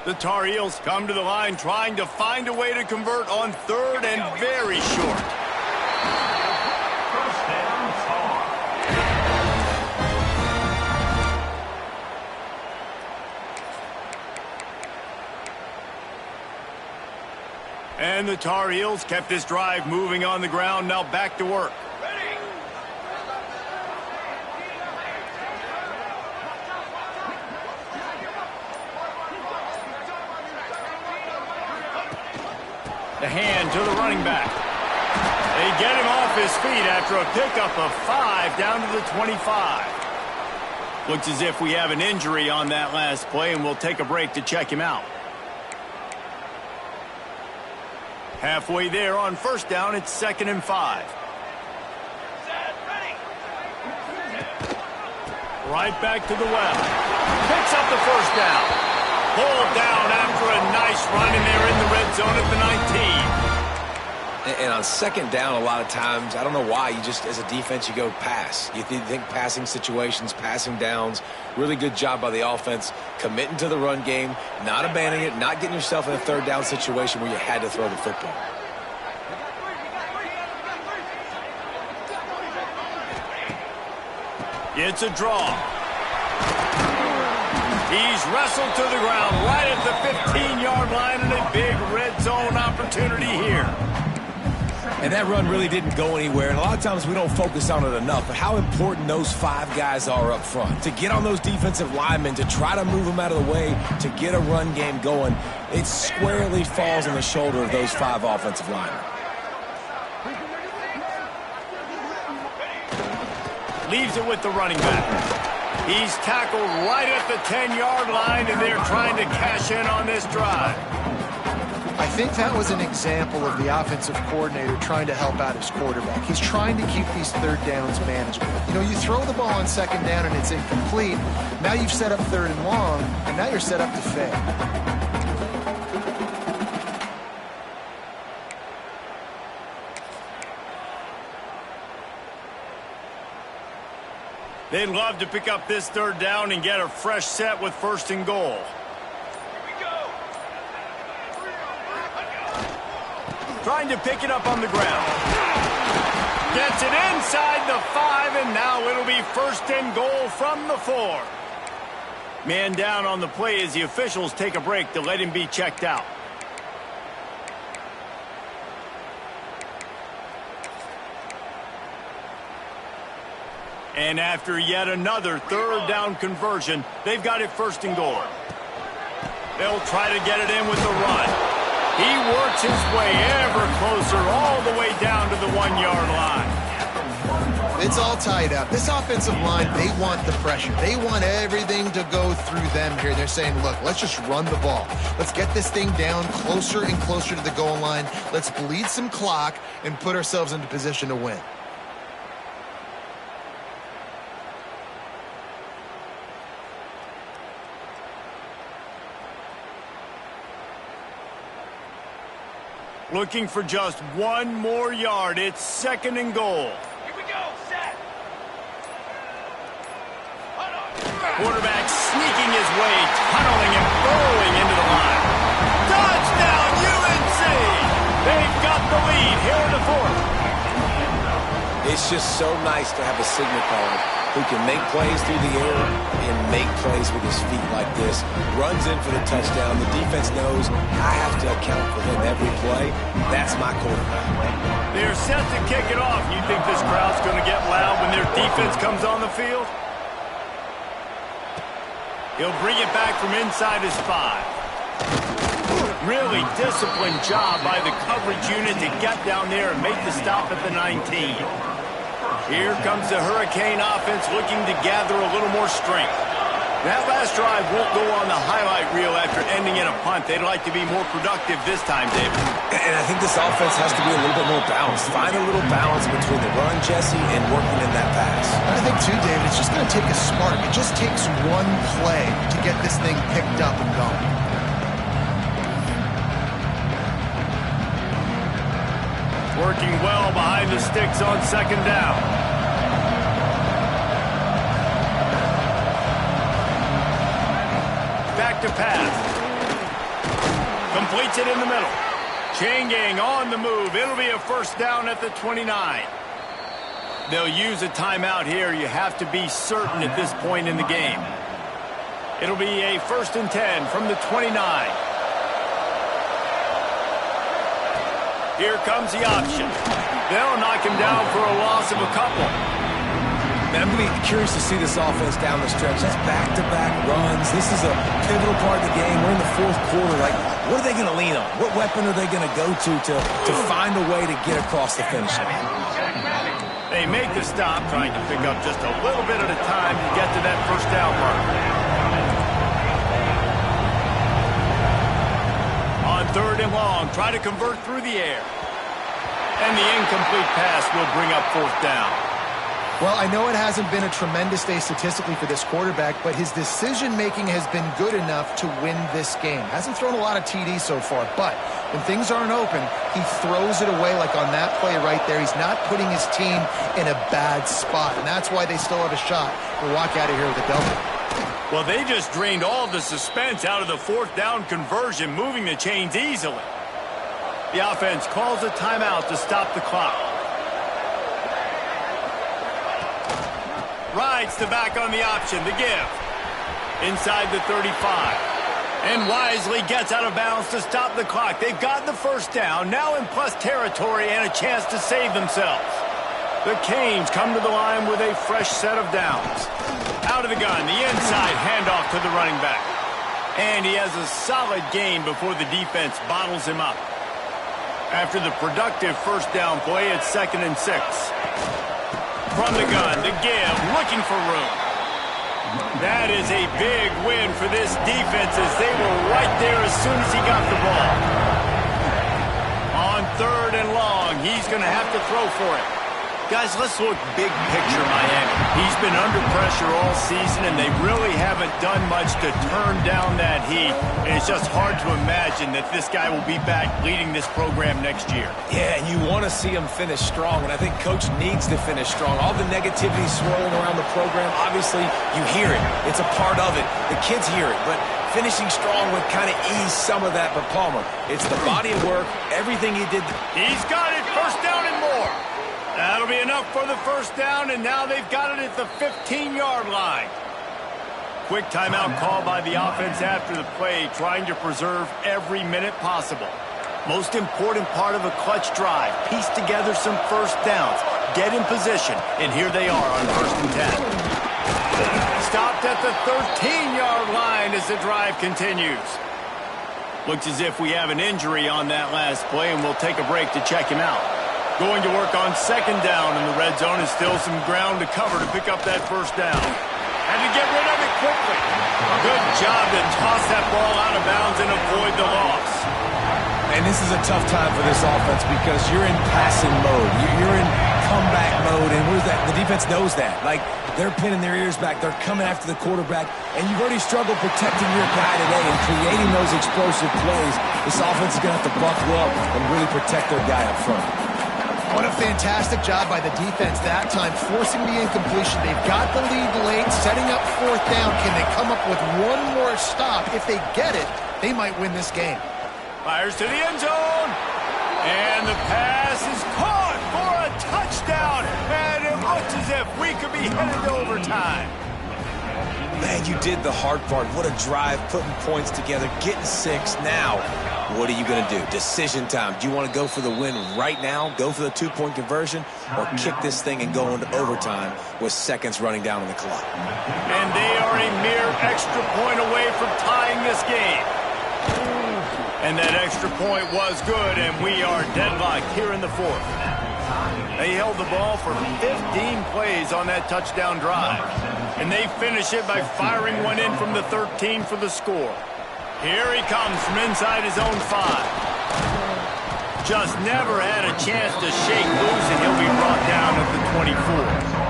The Tar Heels come to the line trying to find a way to convert on 3rd and very short. First down, Tar. And the Tar Heels kept this drive moving on the ground. Now back to work. The hand to the running back. They get him off his feet after a pickup of 5 down to the 25. Looks as if we have an injury on that last play, and we'll take a break to check him out. Halfway there on 1st down, it's 2nd and 5. Right back to the well. Picks up the 1st down. Pulled down after a nice run, and they're in the red zone at the 19. And on 2nd down, a lot of times, I don't know why, you just, as a defense, you go pass. You think passing situations, passing downs. Really good job by the offense, committing to the run game, not abandoning it, not getting yourself in a 3rd down situation where you had to throw the football. It's a draw. He's wrestled to the ground right at the 15-yard line, and a big red zone opportunity here. And that run really didn't go anywhere, and a lot of times we don't focus on it enough, but how important those 5 guys are up front. To get on those defensive linemen, to try to move them out of the way, to get a run game going, it squarely falls on the shoulder of those 5 offensive linemen. Leaves it with the running back. He's tackled right at the 10-yard line, and they're trying to cash in on this drive. I think that was an example of the offensive coordinator trying to help out his quarterback. He's trying to keep these 3rd downs manageable. You know, you throw the ball on 2nd down and it's incomplete. Now you've set up 3rd and long, and now you're set up to fail. They'd love to pick up this 3rd down and get a fresh set with 1st and goal. Trying to pick it up on the ground. Gets it inside the 5, and now it'll be 1st and goal from the 4. Man down on the play as the officials take a break to let him be checked out. And after yet another 3rd down conversion, they've got it 1st and goal. They'll try to get it in with the run. He works his way ever closer all the way down to the 1-yard line. It's all tied up. This offensive line, they want the pressure. They want everything to go through them here. They're saying, look, let's just run the ball. Let's get this thing down closer and closer to the goal line. Let's bleed some clock and put ourselves into position to win. Looking for just one more yard. It's 2nd and goal. Here we go, set. Quarterback sneaking his way, tunneling and burrowing into the line. Touchdown, UNC! They've got the lead here in the 4th. It's just so nice to have a signal caller who can make plays through the air and make plays with his feet like this. Runs in for the touchdown. The defense knows I have to account for him every play. That's my quarterback. They're set to kick it off. You think this crowd's going to get loud when their defense comes on the field? He'll bring it back from inside his 5. Really disciplined job by the coverage unit to get down there and make the stop at the 19. Here comes the Hurricane offense looking to gather a little more strength. That last drive won't go on the highlight reel after ending in a punt. They'd like to be more productive this time, David. And I think this offense has to be a little bit more balanced. Find a little balance between the run, Jesse, and working in that pass. I think, too, David, it's just going to take a spark. It just takes one play to get this thing picked up and going. Working well behind the sticks on 2nd down. Back to pass. Completes it in the middle. Chain gang on the move. It'll be a 1st down at the 29. They'll use a timeout here. You have to be certain at this point in the game. It'll be a 1st and 10 from the 29. Here comes the option. They'll knock him down for a loss of a couple. Man, I'm going to be curious to see this offense down the stretch. It's back-to-back runs. This is a pivotal part of the game. We're in the 4th quarter. Like, what are they going to lean on? What weapon are they going to go to find a way to get across the finish line? They make the stop, trying to pick up just a little bit at a time to get to that 1st down mark. On 3rd and long, try to convert through the air. And the incomplete pass will bring up 4th down. Well, I know it hasn't been a tremendous day statistically for this quarterback, but his decision-making has been good enough to win this game. Hasn't thrown a lot of TDs so far, but when things aren't open, he throws it away like on that play right there. He's not putting his team in a bad spot, and that's why they still have a shot to walk out of here with a W. Well, they just drained all the suspense out of the 4th down conversion, moving the chains easily. The offense calls a timeout to stop the clock. Rides the back on the option, the give. Inside the 35. And wisely gets out of bounds to stop the clock. They've got the 1st down, now in plus territory and a chance to save themselves. The Canes come to the line with a fresh set of downs. Out of the gun, the inside handoff to the running back. And he has a solid gain before the defense bottles him up. After the productive 1st down play, it's 2nd and 6. From the gun, the give, looking for room. That is a big win for this defense as they were right there as soon as he got the ball. On 3rd and long, he's going to have to throw for it. Guys, let's look big picture Miami. He's been under pressure all season, and they really haven't done much to turn down that heat. And it's just hard to imagine that this guy will be back leading this program next year. Yeah, and you want to see him finish strong, and I think Coach needs to finish strong. All the negativity swirling around the program, obviously, you hear it. It's a part of it. The kids hear it, but finishing strong would kind of ease some of that. But Palmer, it's the body of work, everything he did. He's got it, 1st down and more. That'll be enough for the 1st down, and now they've got it at the 15-yard line. Quick timeout call by the offense after the play, trying to preserve every minute possible. Most important part of a clutch drive, piece together some 1st downs, get in position, and here they are on 1st and 10. Stopped at the 13-yard line as the drive continues. Looks as if we have an injury on that last play, and we'll take a break to check him out. Going to work on second down in the red zone, and still some ground to cover to pick up that first down. And to get rid of it quickly. Good job to toss that ball out of bounds and avoid the loss. And this is a tough time for this offense because you're in passing mode. You're in comeback mode, and where's that? The defense knows that. Like, they're pinning their ears back. They're coming after the quarterback, and you've already struggled protecting your guy today and creating those explosive plays. This offense is going to have to buckle up and really protect their guy up front. What a fantastic job by the defense that time, forcing the incompletion. They've got the lead late, setting up fourth down. Can they come up with one more stop? If they get it, they might win this game. Fires to the end zone. And the pass is caught for a touchdown. And it looks as if we could be headed to overtime. Man, you did the hard part. What a drive, putting points together, getting 6. Now, what are you going to do? Decision time. Do you want to go for the win right now, go for the 2-point conversion, or kick this thing and go into overtime with seconds running down on the clock? And they are a mere extra point away from tying this game. And that extra point was good, and we are deadlocked here in the fourth. They held the ball for 15 plays on that touchdown drive. And they finish it by firing one in from the 13 for the score. Here he comes from inside his own 5. Just never had a chance to shake loose, and he'll be brought down at the 24.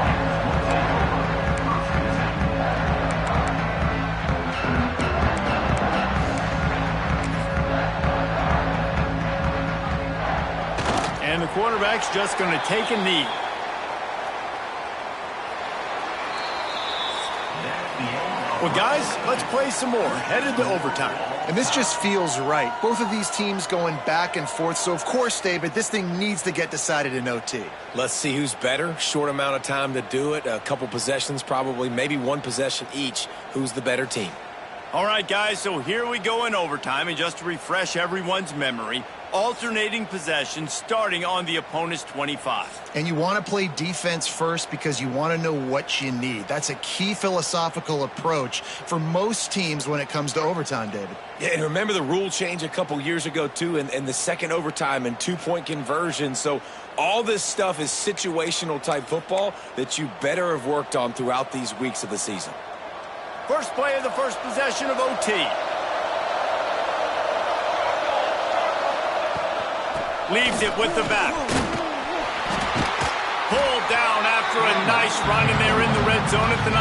And the quarterback's just going to take a knee. Well, guys, let's play some more. Headed to overtime. And this just feels right. Both of these teams going back and forth. So, of course, David, this thing needs to get decided in OT. Let's see who's better. Short amount of time to do it. A couple possessions probably. Maybe one possession each. Who's the better team? All right, guys, so here we go in overtime. And just to refresh everyone's memory, alternating possession starting on the opponent's 25. And you want to play defense first because you want to know what you need. That's a key philosophical approach for most teams when it comes to overtime, David. Yeah, and remember the rule change a couple years ago, too, and the second overtime and 2-point conversion. So all this stuff is situational type football that you better have worked on throughout these weeks of the season. First play of the first possession of OT. Leaves it with the back. Pulled down after a nice run, and they're in the red zone at the 19.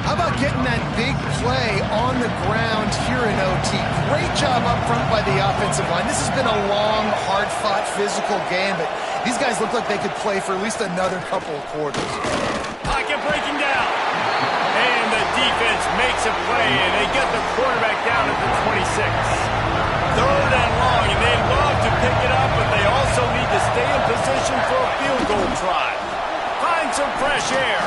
How about getting that big play on the ground here in OT? Great job up front by the offensive line. This has been a long, hard-fought, physical game, but these guys look like they could play for at least another couple of quarters. Pocket breaking down. And the defense makes a play, and they get the quarterback down at the 26. Third and long, and they love to pick it up, but they also need to stay in position for a field goal try. Find some fresh air.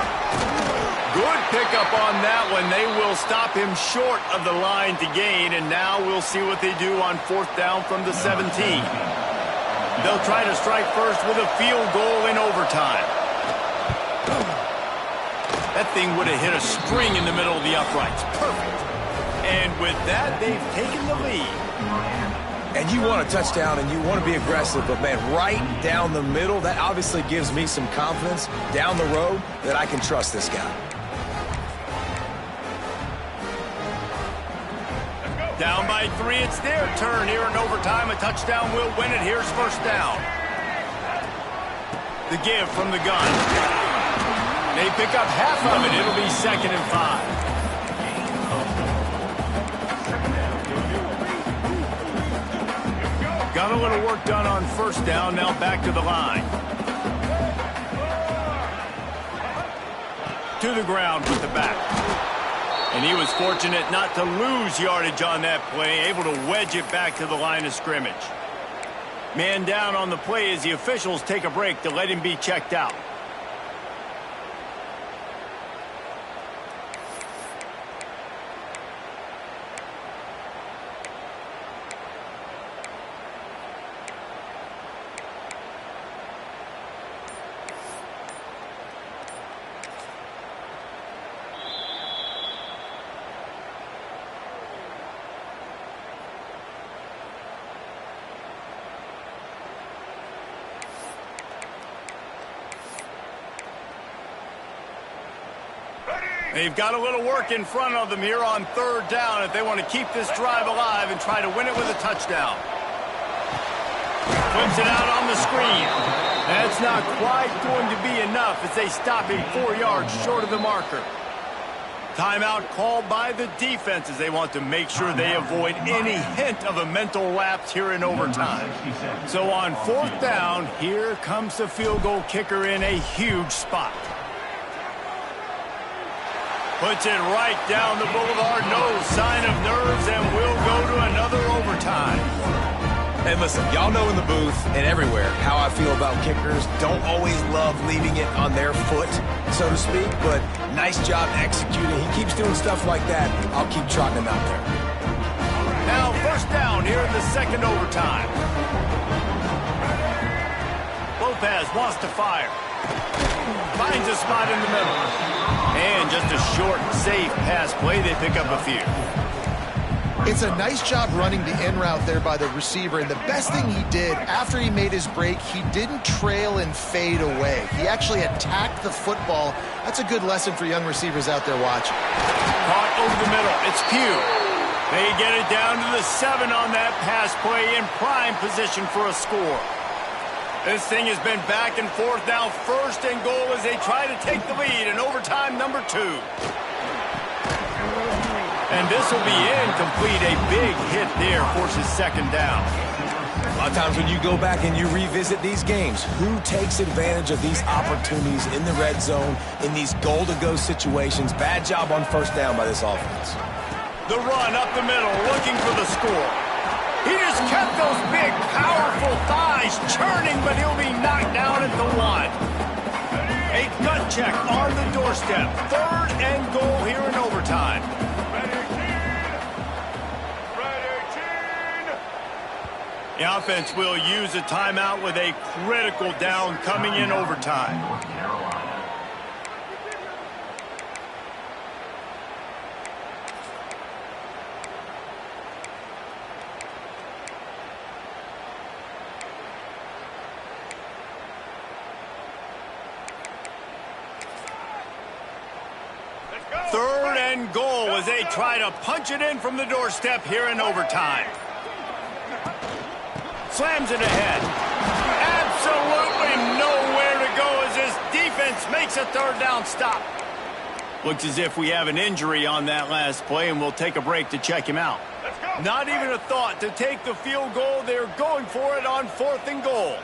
Good pickup on that one. They will stop him short of the line to gain, and now we'll see what they do on fourth down from the 17. They'll try to strike first with a field goal in overtime. That thing would have hit a string in the middle of the uprights. Perfect. And with that, they've taken the lead. And you want a touchdown and you want to be aggressive, but, man, right down the middle, that obviously gives me some confidence down the road that I can trust this guy. Down by 3, it's their turn here in overtime. A touchdown will win it. Here's first down. The give from the gun. They pick up half of it. It'll be 2nd and 5. Got a little work done on first down. Now back to the line. To the ground with the back. And he was fortunate not to lose yardage on that play, able to wedge it back to the line of scrimmage. Man down on the play as the officials take a break to let him be checked out. They've got a little work in front of them here on 3rd down if they want to keep this drive alive and try to win it with a touchdown. Flips it out on the screen. That's not quite going to be enough as they stop him 4 yards short of the marker. Timeout called by the defense as they want to make sure they avoid any hint of a mental lapse here in overtime. So on 4th down, here comes the field goal kicker in a huge spot. Puts it right down the boulevard, no sign of nerves, and we'll go to another overtime. And listen, y'all know in the booth and everywhere how I feel about kickers. Don't always love leaving it on their foot, so to speak, but nice job executing. He keeps doing stuff like that. I'll keep trotting him out there. Now 1st down here in the 2nd overtime. Lopez wants to fire. Finds a spot in the middle. And just a short, safe pass play. They pick up a few. It's a nice job running the in route there by the receiver, and the best thing he did after he made his break, he didn't trail and fade away. He actually attacked the football. That's a good lesson for young receivers out there watching. Caught over the middle. It's Pugh. They get it down to the 7 on that pass play in prime position for a score. This thing has been back and forth now. 1st and goal as they try to take the lead in overtime number 2. And this will be incomplete. A big hit there forces 2nd down. A lot of times when you go back and you revisit these games, who takes advantage of these opportunities in the red zone, in these goal-to-go situations? Bad job on 1st down by this offense. The run up the middle, looking for the score. He just kept those big, powerful thighs churning, but he'll be knocked down at the 1. A gut check on the doorstep. 3rd and goal here in overtime. The offense will use a timeout with a critical down coming in overtime. Third and goal as they try to punch it in from the doorstep here in overtime. Slams it ahead. Absolutely nowhere to go as this defense makes a 3rd down stop. Looks as if we have an injury on that last play, and we'll take a break to check him out. Not even a thought to take the field goal. They're going for it on 4th and goal.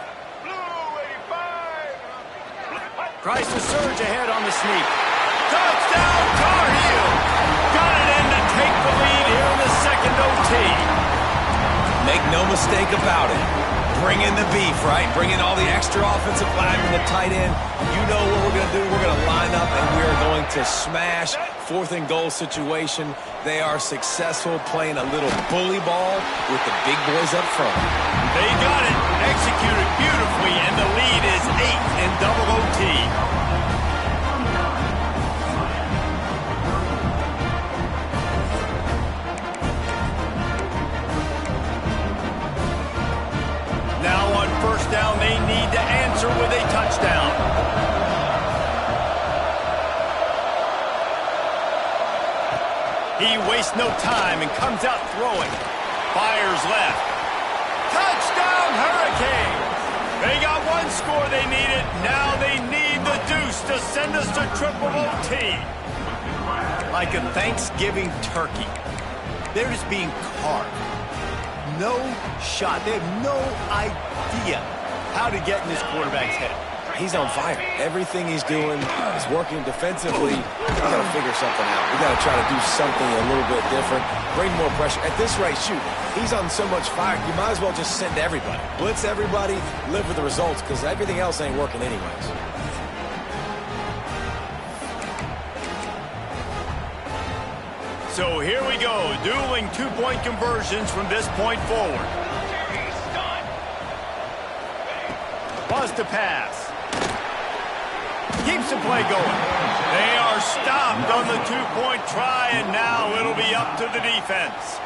Tries to surge ahead on the sneak. Touchdown, Tar Heel! Got it in to take the lead here in the 2nd OT. Make no mistake about it. Bring in the beef, right? Bring in all the extra offensive linemen, the tight end. You know what we're going to do. We're going to line up, and we are going to smash 4th and goal situation. They are successful playing a little bully ball with the big boys up front. They got it. Executed beautifully, and the lead is 8 in double OT. Now on 1st down, they need to answer with a touchdown. He wastes no time and comes out throwing. Fires left. Touchdown, Hurricanes! They got one score they needed. Now they need the deuce to send us to triple OT. Like a Thanksgiving turkey. They're just being carved. No shot. They have no idea how to get in this quarterback's head. He's on fire. Everything he's doing is working defensively. We got to figure something out. We got to try to do something a little bit different. Bring more pressure. At this rate, shoot, he's on so much fire, you might as well just send everybody. Blitz everybody, live with the results, because everything else ain't working anyways. So here we go, dueling 2-point conversions from this point forward. Wants to pass. Keeps the play going. They are stopped on the 2-point try, and now it'll be up to the defense.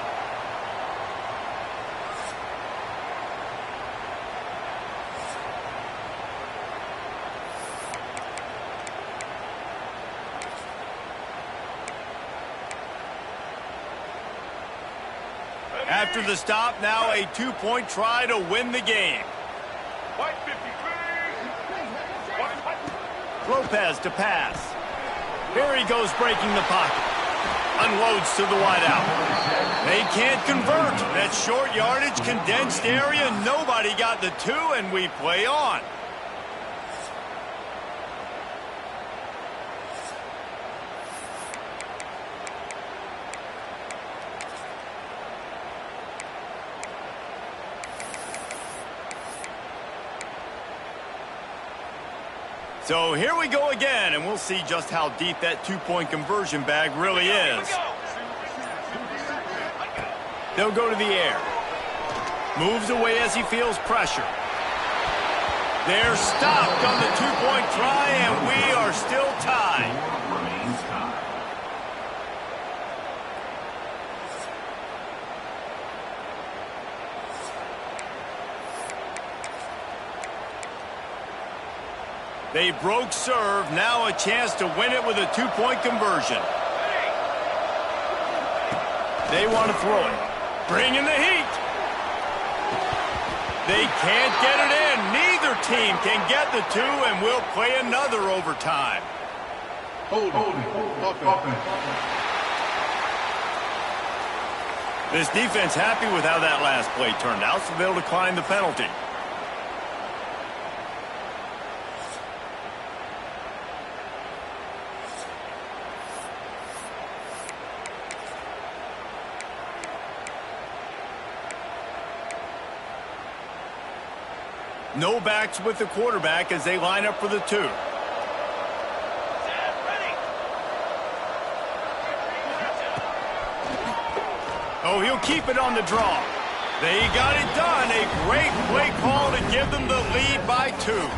After the stop, now a 2-point try to win the game. Lopez to pass. Here he goes breaking the pocket. Unloads to the wideout. They can't convert. That short yardage, condensed area, nobody got the 2, and we play on. So here we go again, and we'll see just how deep that 2-point conversion bag really is. They'll go to the air. Moves away as he feels pressure. They're stopped on the 2-point try, and we are still tied. They broke serve. Now a chance to win it with a 2-point conversion. They want to throw it. Bring in the heat. They can't get it in. Neither team can get the 2, and we'll play another overtime. This defense happy with how that last play turned out, so they'll decline the penalty. No backs with the quarterback as they line up for the 2. Oh, he'll keep it on the draw. They got it done. A great play call to give them the lead by 2.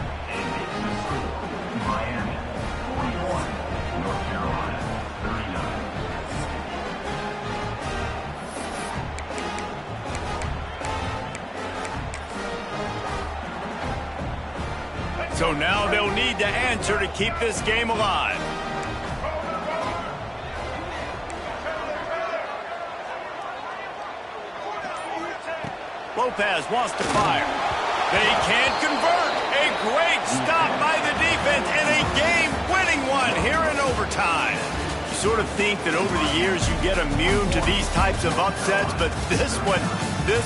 So now they'll need to answer to keep this game alive. Lopez wants to fire. They can't convert. A great stop by the defense and a game-winning one here in overtime. You sort of think that over the years you get immune to these types of upsets, but this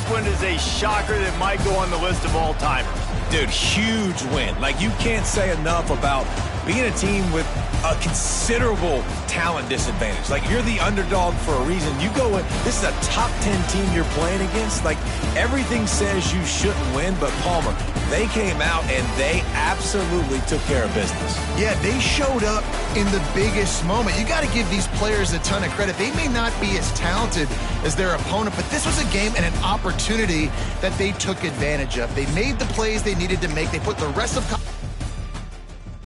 one is a shocker that might go on the list of all-timers. Dude, huge win. Like, you can't say enough about being a team with a considerable talent disadvantage. Like, you're the underdog for a reason. You go in, this is a top 10 team you're playing against. Like, everything says you shouldn't win, but Palmer, they came out and they absolutely took care of business. Yeah, they showed up in the biggest moment. You got to give these players a ton of credit. They may not be as talented as their opponent, but this was a game and an opportunity that they took advantage of. They made the plays they needed to make. They put the rest of